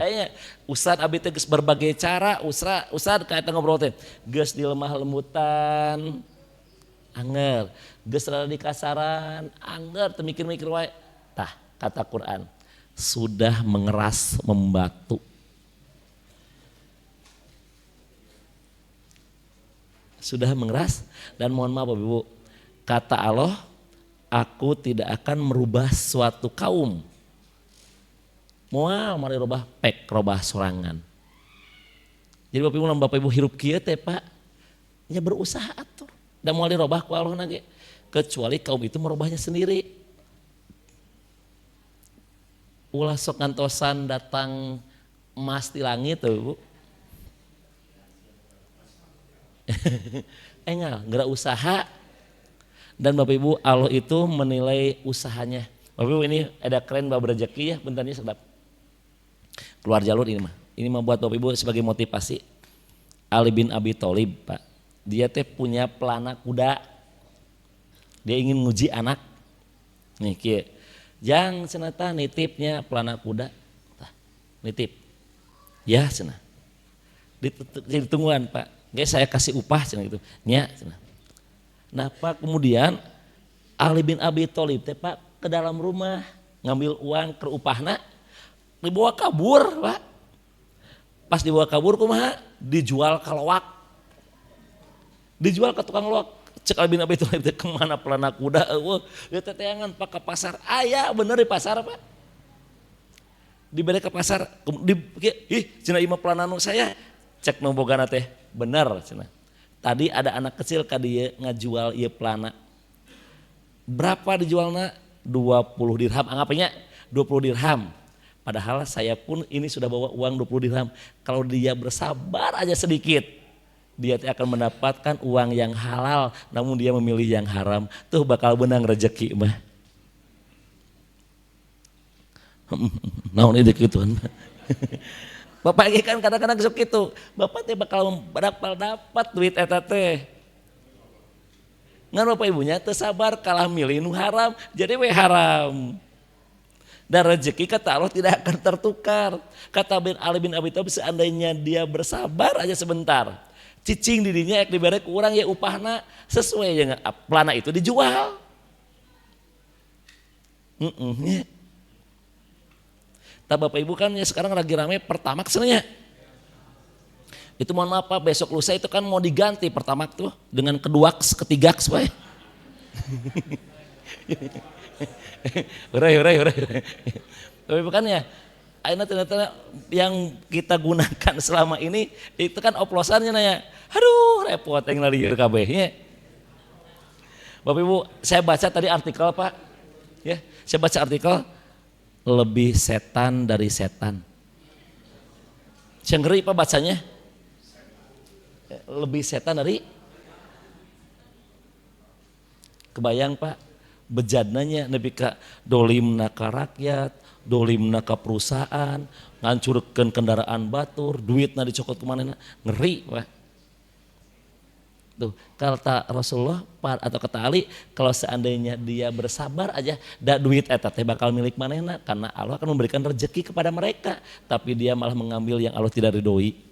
Aya ustad abi teh geus berbagai cara ustad ka eta ngobrol teh geus dilemah lembutan anger, geus rada di kasaran anger teu mikir-mikir wae. Tah kata Quran sudah mengeras membatu. Sudah mengeras dan mohon maaf Bapak Ibu, kata Allah, aku tidak akan merubah suatu kaum. Moal mari robah pek, robah sorangan. Jadi Bapak Ibu hirup kieu teh Pak, nya berusaha atuh. Da moal dirobah ku Allah nage, kecuali kaum itu merubahnya sendiri. Ulah sok ngantosan datang emas di langit tuh Bu. Enggak, gerak usaha. Dan Bapak Ibu Allah itu menilai usahanya. Bapak Ibu ini ada keren bab rezeki ya, bentarnya sedap. Keluar jalur ini mah. Ini mah buat Bapak Ibu sebagai motivasi. Ali bin Abi Thalib Pak. Dia teh punya pelana kuda. Dia ingin nguji anak. Nih kieu. Jang cenah tah nitipnya pelana kuda. Tah, nitip. Ya cenah. Ditungguan Pak. Guys saya kasih upah cenah gitu. Nya cenah. Nah Pak kemudian Ali bin Abi Thalib teh Pak ke dalam rumah ngambil uang ke upahna dibawa kabur Pak. Pas dibawa kabur kumaha? Dijual ka loak. Dijual ke tukang loak. Cek Ali bin Abi Thalib teh kemana pelana kuda eueuh. Dia teh teangan Pak ke pasar. Aya bener di pasar Pak. Dibere ke pasar. Ih cenah ieu mah pelana nu saya. Cek nu bogana teh bener cenah. Tadi ada anak kecil ka dieu ngajual ieu pelana. Berapa dijualna? 20 dirham. Anggapnya 20 dirham. Padahal saya pun ini sudah bawa uang 20 dirham. Kalau dia bersabar aja sedikit, dia akan mendapatkan uang yang halal. Namun dia memilih yang haram. Tuh bakal benang rezeki mah. Naon ide kituan. Bapak ini kan kadang-kadang sok gitu. Bapak teh bakal dapat duit eta teh. Ngan bapak ibunya teu sabar kalah milih nu haram, jadi we haram. Dan rezeki kata Allah tidak akan tertukar. Kata Ali bin Abi Thalib seandainya dia bersabar aja sebentar. Cicing dirinya ek dibere ku urang ya upahna sesuai dengan pelana itu dijual. Tak bapak ibu kan ya sekarang lagi rame Pertamax sebenarnya. Itu mohon maaf Pak, besok lusa itu kan mau diganti Pertamax tuh dengan keduaks, ketigaks Pak. Urai. Tapi bukan ya, ternyata yang kita gunakan selama ini itu kan oplosannya nanya, aduh repot yang lari kabehnya. Bapak Ibu, saya baca tadi artikel Pak, ya, saya baca artikel lebih setan dari setan. Saya ngeri Pak bacanya. Lebih setan dari kebayang Pak bejadnanya nepi ka dolimna ka rakyat, dolimna ka perusahaan, ngancurkeun kendaraan batur, duitna dicokot kumanehna, ngeri Pak. Tuh, kata Rasulullah atau kata Ali, kalau seandainya dia bersabar aja, da duit eta teh bakal milik manehna karena Allah akan memberikan rezeki kepada mereka, tapi dia malah mengambil yang Allah tidak ridhoi.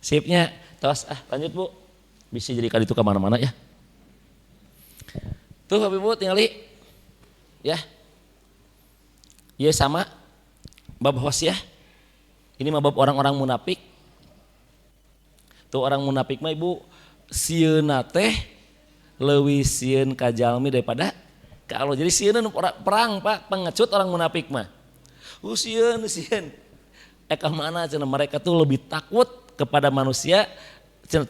Sipnya, tos lanjut Bu, bisa jadikan itu kemana-mana ya. Tuh Bapak Ibu tinggali, ya. Iya sama, bab hosyah. Ini mah bab orang-orang munafik. Tuh orang munafik mah Ibu, sieuna teh leuwih sieun ka jalmi daripada ka Allah. Jadi sieun perang Pak, pengecut orang munafik mah. Sieun. Ka mana cenah mereka tuh lebih takut kepada manusia,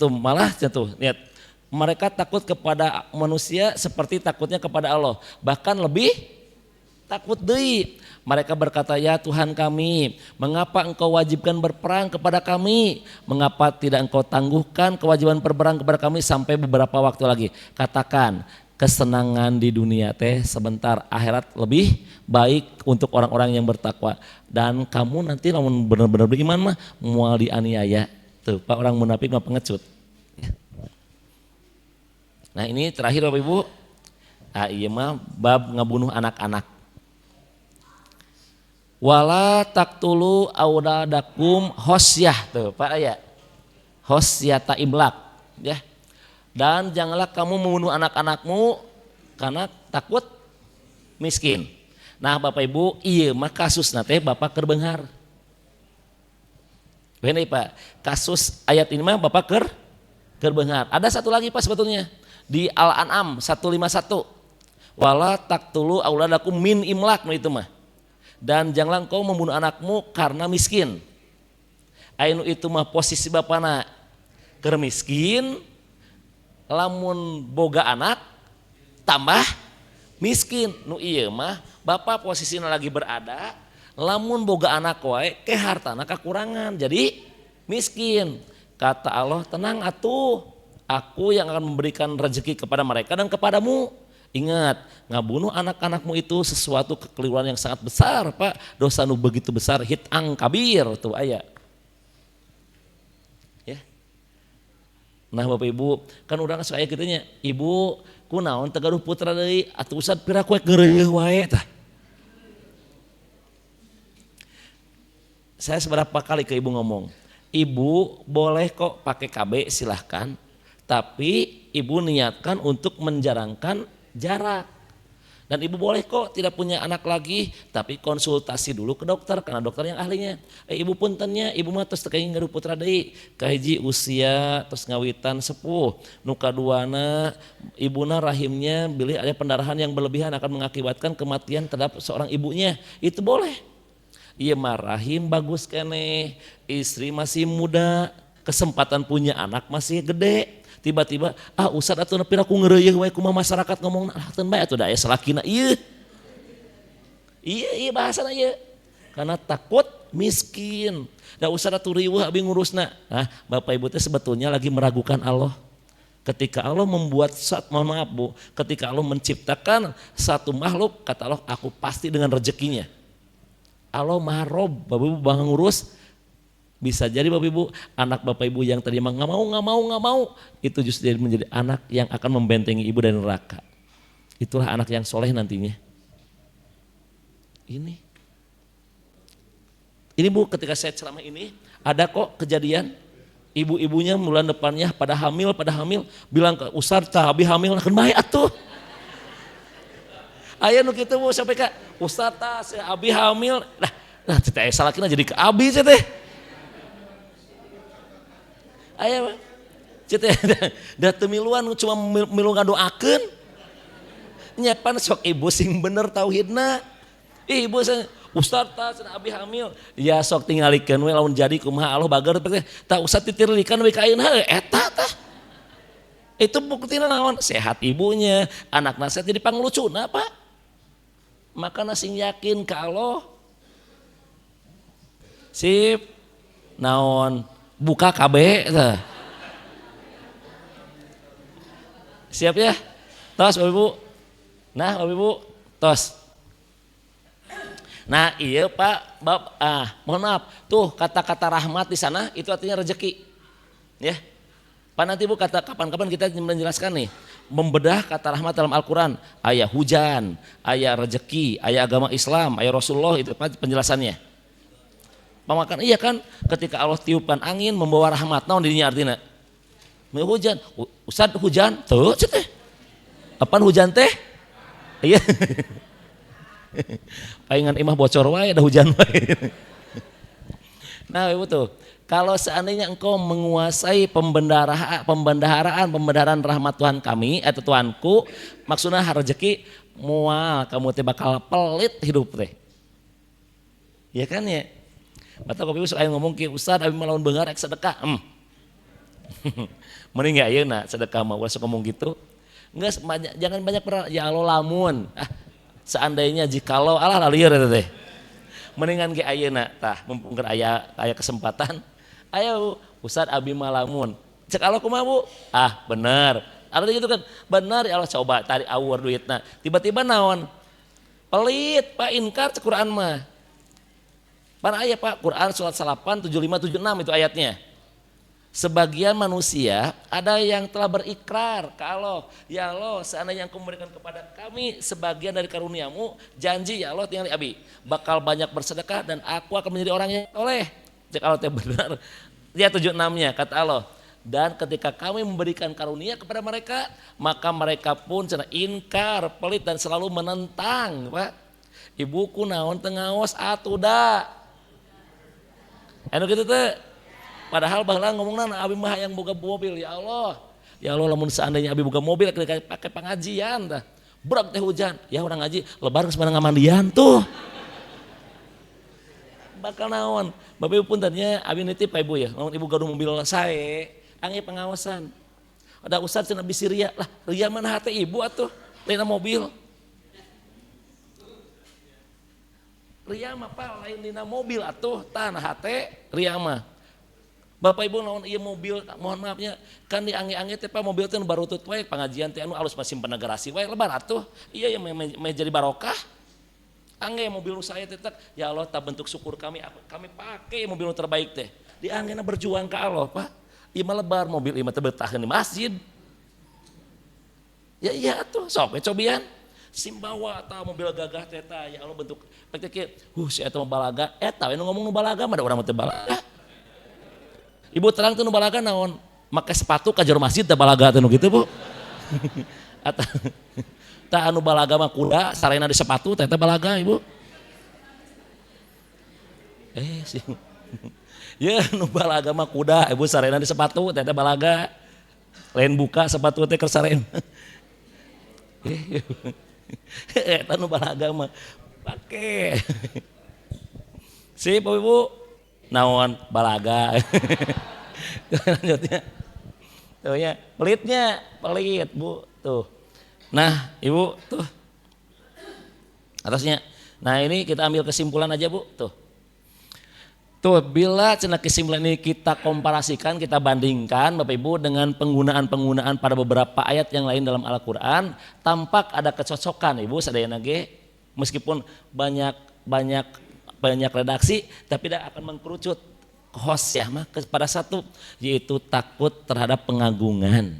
malah lihat mereka takut kepada manusia seperti takutnya kepada Allah, bahkan lebih takut deui. Mereka berkata, ya Tuhan kami, mengapa engkau wajibkan berperang kepada kami, mengapa tidak engkau tangguhkan kewajiban berperang kepada kami sampai beberapa waktu lagi. Katakan, kesenangan di dunia teh sebentar, akhirat lebih baik untuk orang-orang yang bertakwa. Dan kamu nanti namun benar-benar beriman mah mual dianiaya. Tuh Pak, orang munafik mah pengecut. Nah ini terakhir Bapak Ibu, iya mah bab ngabunuh anak-anak. Wala taktulu auladakum hosyah, tuh Pak ya, hosyata imlak, ya. Dan janganlah kamu membunuh anak-anakmu karena takut miskin. Nah Bapak Ibu, iya mah kasus nate Bapak kerbenghar. Begini Pak, kasus ayat ini mah Bapak kerbenghar. Ada satu lagi Pak sebetulnya di Al-An'am 151. Wala taktulu auladakum min imlak, itu mah. Dan janganlah engkau membunuh anakmu karena miskin. Ainu itu mah posisi bapana keur miskin, lamun boga anak tambah miskin. Nu ieu mah bapak posisinya lagi berada, lamun boga anak wae ke hartana kakurangan jadi miskin. Kata Allah, tenang atuh, aku yang akan memberikan rezeki kepada mereka dan kepadamu. Ingat, ngabunuh anak-anakmu itu sesuatu kekeliruan yang sangat besar Pak, dosa nu begitu besar, hitang kabir tuh aya. Ya. Nah Bapak Ibu, kan urang saya kitanya, Ibu kunaon tegaruh putra deui atuh usad pira kuek ngeureuh wae tah. Saya seberapa kali ke Ibu ngomong, Ibu boleh kok pakai KB silahkan, tapi Ibu niatkan untuk menjarangkan jarak. Dan Ibu boleh kok tidak punya anak lagi, tapi konsultasi dulu ke dokter karena dokter yang ahlinya. Ibu puntennya, Ibu mah terus tekaing ngaruh putra deui, kahiji usia terus ngawitan sepuh, nu kaduana ibuna rahimnya bilih ada pendarahan yang berlebihan akan mengakibatkan kematian terhadap seorang ibunya. Itu boleh. Iya mah rahim bagus keneh, istri masih muda, kesempatan punya anak masih gede. Tiba-tiba usad atuh nepira ku ngeureuyeun wae kumaha masyarakat ngomong teu bae atuh da aya salakina ieu. Iya bahasana ieu. Karena takut miskin. Da usad atuh riweuh abi ngurusna. Nah, Bapak Ibu teh sebetulnya lagi meragukan Allah. Ketika Allah membuat ketika Allah menciptakan satu makhluk, kata Allah, aku pasti dengan rezekinya. Allah Maha Rob, Bapak Ibu bang ngurus. Bisa jadi Bapak Ibu, anak Bapak Ibu yang tadi nggak mau, itu justru menjadi anak yang akan membentengi ibu dari neraka. Itulah anak yang soleh nantinya. Ini Bu, ketika saya ceramah ini, ada kok kejadian ibu-ibunya bulan depannya pada hamil, bilang ke Ustaz, abi hamil, kan baik atuh. Aya nu kitu Bu, sampai ke Ustaz saya abi hamil, nah teh salakina jadi ke abi teh. Aya cete da teu miluan cuma milu ngadoakeun. Nyapan sok ibu sing bener tauhidna. Ibu Ustaz tah cenah abi hamil. Ya sok tingalikeun we lamun jadi kumaha Allah bager tah usah titirlikan we ka ayeuna eta tah. Itu buktina naon? Sehat ibunya, anakna sehat jadi panglucuna, Pak. Makana sing yakin ka Allah. Sip. Naon? Buka KB tah. Siap ya? Tos Bapak Ibu. Nah Bapak Ibu, tos. Nah iya Pak, mohon maaf. Tuh kata-kata rahmat di sana itu artinya rezeki. Ya. Pak nanti Bu kata kapan-kapan kita menjelaskan nih. Membedah kata rahmat dalam Al-Quran. Ayat hujan, ayat rezeki, ayat agama Islam, ayat Rasulullah, itu penjelasannya. Pemakan iya kan, ketika Allah tiupan angin membawa rahmat, naon dirinya artinya? Hujan, Ustaz hujan, tuh teh. Apaan hujan teh? Iya. Palingan imah bocor wae ada hujan wae. Nah Ibu tuh, kalau seandainya engkau menguasai pembendaharaan rahmat Tuhan kami atau Tuhanku, maksudnya rezeki mual kamu teh bakal pelit hidup teh. Ya kan ya? Atau Bapak Ibu suka ngomong ke Ustaz abi melawan beungar rek sedekah. Mending ya ayeuna sedekah mah suka ngomong gitu. Enggak jangan banyak ya Allah lamun. Seandainya jikalau Allah lieur eta teh. Mendingan ge ayeuna tah mumpung keur aya kesempatan. Ayo Ustaz abi mah lamun. Cek Allah kumaha Bu? Bener. Artinya gitu kan. Bener ya Allah coba tarik awur duitna. Tiba-tiba naon? Pelit Pak inkar cek Quran mah. Pan ayat Pak, Quran surat 8, 75, 76 itu ayatnya. Sebagian manusia ada yang telah berikrar ke Allah. Ya Allah seandainya engkau memberikan kepada kami sebagian dari karuniamu, janji ya Allah tinggal abi. Bakal banyak bersedekah dan aku akan menjadi orang yang soleh. Cek Allah benar. Dia 76-nya kata Allah. Dan ketika kami memberikan karunia kepada mereka, maka mereka pun cenah inkar, pelit dan selalu menentang. Pak, ibuku naon tengaos atuh da. Anu gitu teh. Padahal baheula ngomongna abi mah yang boga mobil ya Allah. Ya Allah lamun seandainya abi boga mobil pakai pengajian tah. Brek teh hujan. Ya urang ngaji lebar geus mana ngamandian tuh. Bakal naon? Bapak Ibu puntennya abi nitip Pak Ibu ya. Lamun Ibu gaduh mobil sae, angge pengawasan. Ada Ustaz cenah bisi ria. Lah, ria mana hate Ibu atuh? Lain mobil. Ria mah Pak lain dina mobil atuh tanah hate ria mah. Bapak Ibu lawan ieu mobil mohon maafnya kan di angge-angge teh Pak mobil teh barutut wae pengajian teh anu alus simpen garasi wae lebar atuh. Iya yang jadi barokah. Angge mobil saya teh ya Allah tak bentuk syukur kami pakai mobil terbaik teh. Di anggena berjuang ke Allah Pak. Ieu mah lebar mobil ieu mah teu betah di masjid. Ya iya tuh sok cobian. Simbawa atau mobil gagah teh ya Allah bentuk pek teh si eta mah balaga eta we nu ngomong nu balaga mah da urang mah teu balaga. Ibu terang tuh nu balaga naon? Make sepatu ka jero masjid teh balaga teh nu kitu Bu. Atau tah anu balaga mah kuda sarena di sepatu teh balaga Ibu. Sih. Ya nu balaga mah kuda Ibu sarena di sepatu teh balaga. Lain buka sepatu teh keur sarena. Eta nu balaga mah pake. Sip Ibu. Naon balaga. Lanjutnya. Tuh ya, pelit Bu. Tuh. Nah, Ibu, tuh. Atasnya. Nah, ini kita ambil kesimpulan aja, Bu. Tuh. Tuh, bila cenah kesimpulan ini kita komparasikan, kita bandingkan Bapak Ibu dengan penggunaan-penggunaan pada beberapa ayat yang lain dalam Al-Qur'an, tampak ada kecocokan Ibu sadayana ge. Meskipun banyak redaksi, tapi tidak akan mengkerucut khosyah mah pada satu, yaitu takut terhadap pengagungan.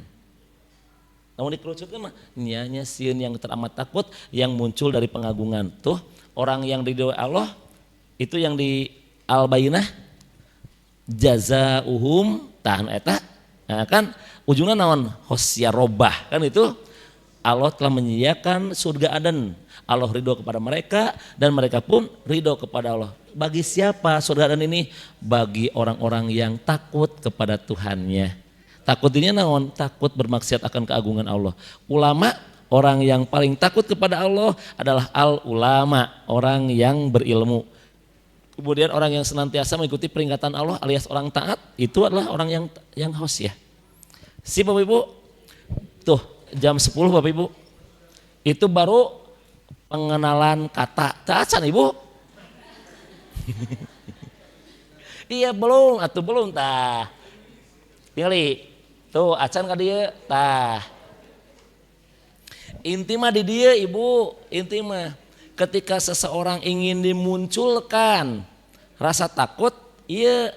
Namun dikerucutkan mah nyanya sieun yang teramat takut yang muncul dari pengagungan. Tuh orang yang ridho Allah itu yang di Al-Bayyinah jazaa'uhum tahan eta. Nah, kan ujungnya naon khosyah robah kan itu Allah telah menyediakan surga Aden. Allah ridho kepada mereka dan mereka pun ridho kepada Allah. Bagi siapa surga Aden ini? Bagi orang-orang yang takut kepada Tuhannya. Takut ini naon? Takut bermaksiat akan keagungan Allah. Ulama, orang yang paling takut kepada Allah adalah al-ulama, orang yang berilmu. Kemudian orang yang senantiasa mengikuti peringatan Allah alias orang taat, itu adalah orang yang khosyah. Si Bapak Ibu, tuh jam 10 Bapak Ibu, itu baru pengenalan kata. Taacan Ibu? Iya belum, atau belum tah. Pilih. Tuh acan ka dieu tah. Inti mah di dieu Ibu, inti mah ketika seseorang ingin dimunculkan rasa takut, iya.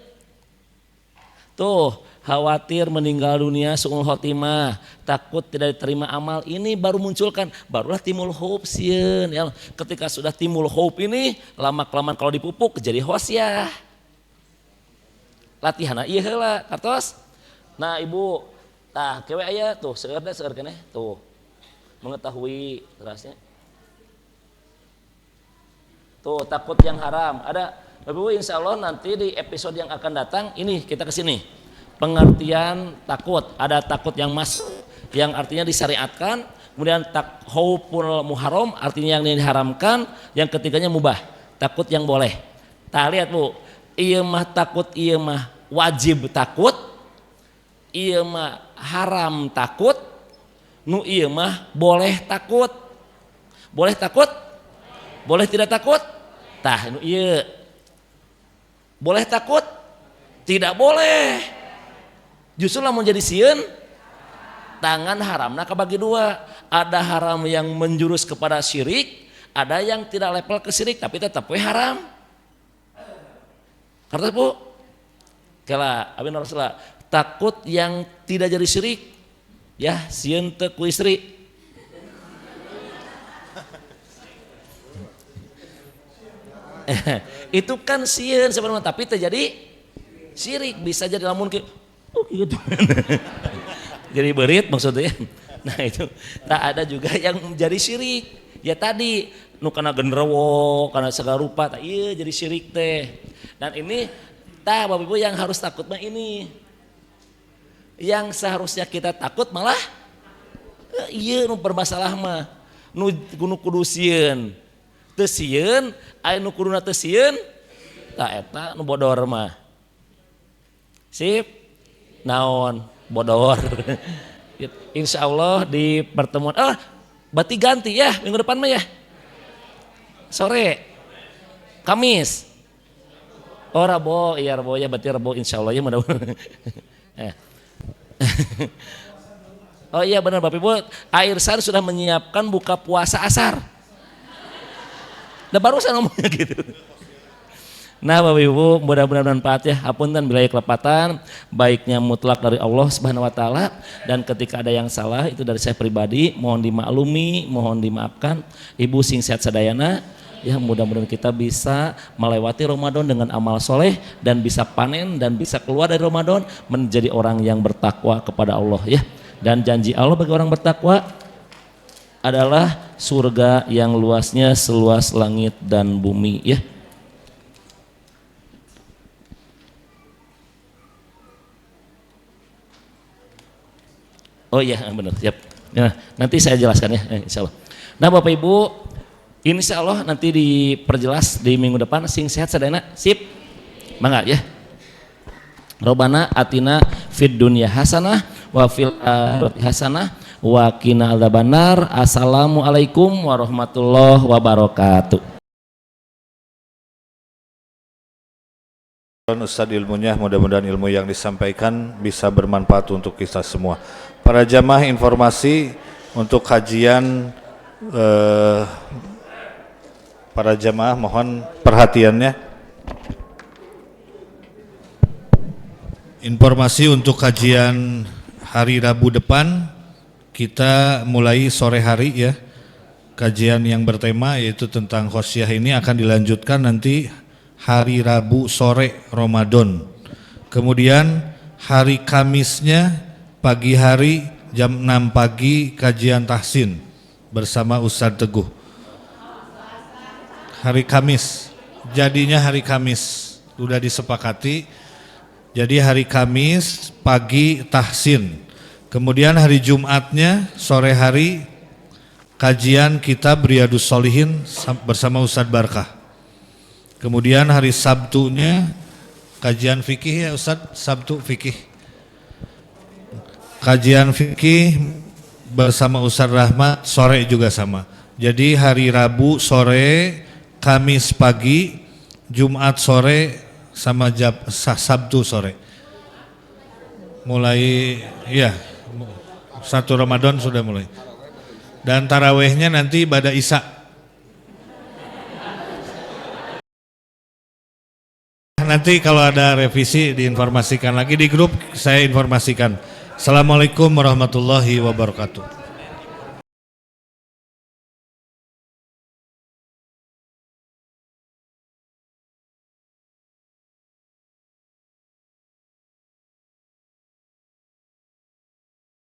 Tuh, khawatir meninggal dunia su'ul khotimah, takut tidak diterima amal, ini baru munculkan, barulah timbul hope sieun ya. Ketika sudah timbul hope ini, lama-kelamaan kalau dipupuk jadi khosyah. Latihanna ieu heula, kartos. Nah Ibu, tah kewe aya tuh seueur keneh tuh. Mengetahui terasnya. Tuh takut yang haram. Ada Bapak Ibu insya Allah nanti di episode yang akan datang ini kita ke sini. Pengertian takut. Ada takut yang masuk yang artinya disyariatkan, kemudian khauful muharram artinya yang diharamkan, yang ketiganya mubah, takut yang boleh. Tah lihat Bu, ieu mah takut, ieu mah wajib takut. Ieu mah haram takut, nu ieu mah boleh takut. Boleh takut? Boleh tidak takut? Tah nu ieu. Boleh takut? Tidak boleh. Justru lamun jadi sieun tangan haramna kabagi dua. Ada haram yang menjurus kepada syirik, ada yang tidak level ke syirik tapi tetap we haram. Karena Bu, kala abin Rasulullah takut yang tidak jadi syirik, ya sieun teu ku istri. Itu kan sieun sebenarnya tapi terjadi syirik, bisa jadi lamun ke gitu. Jadi berit maksudnya. Nah itu tak ada juga yang jadi syirik. Ya tadi nu kana genderuwo, kana segala rupa, tak iya jadi syirik teh. Dan ini tak Bapak Ibu yang harus takut mah ini. Yang seharusnya kita takut malah iya nu bermasalah mah nu kudu sieun. Teu sieun, aya nu kuduna teu sieun, tah eta nu bodor mah. Sip. Naon bodor. Insya Allah di pertemuan berarti ganti ya minggu depan mah ya. Sore. Kamis. Oh Rabo, iya Rabo ya berarti Rabo insya Allah ya mudah-mudahan. Oh iya benar Bapak Ibu, Airsan sudah menyiapkan buka puasa asar. Udah barusan ngomongnya gitu. Nah Bapak Ibu mudah-mudahan bermanfaat ya. Hapunten bila kelepatan, baiknya mutlak dari Allah Subhanahu wa taala, dan ketika ada yang salah itu dari saya pribadi, mohon dimaklumi, mohon dimaafkan. Ibu sing sehat sadayana. Ya mudah-mudahan kita bisa melewati Ramadan dengan amal soleh dan bisa panen dan bisa keluar dari Ramadan menjadi orang yang bertakwa kepada Allah ya. Dan janji Allah bagi orang bertakwa adalah surga yang luasnya seluas langit dan bumi ya. Oh iya benar siap. Nah, nanti saya jelaskan ya insya Allah. Nah Bapak Ibu, insya Allah nanti diperjelas di minggu depan. Sing sehat sadayana sip mangga ya. Robana atina fid dunya hasanah wa fil akhirati hasanah wa qina adzabannar. Assalamualaikum warahmatullahi wabarakatuh. Ustadz ilmunya, mudah-mudahan ilmu yang disampaikan bisa bermanfaat untuk kita semua. Para jamaah, informasi untuk kajian para jamaah mohon perhatiannya. Informasi untuk kajian hari Rabu depan, kita mulai sore hari ya. Kajian yang bertema yaitu tentang khosyah ini akan dilanjutkan nanti hari Rabu sore Ramadan. Kemudian hari Kamisnya pagi hari jam 6 pagi kajian tahsin bersama Ustadz Teguh. Hari Kamis, jadinya hari Kamis, sudah disepakati. Jadi hari Kamis pagi tahsin. Kemudian hari Jumatnya sore hari kajian kitab Riyadus Shalihin bersama Ustadz Barkah. Kemudian hari Sabtunya kajian fikih ya Ustadz, Sabtu fikih. Kajian fikih bersama Ustadz Rahmat sore juga sama. Jadi hari Rabu sore, Kamis pagi, Jumat sore, sama Sabtu sore. Mulai ya 1 Ramadan sudah mulai. Dan tarawehnya nanti pada Isya. Nanti kalau ada revisi diinformasikan lagi di grup, saya informasikan. Assalamualaikum warahmatullahi wabarakatuh.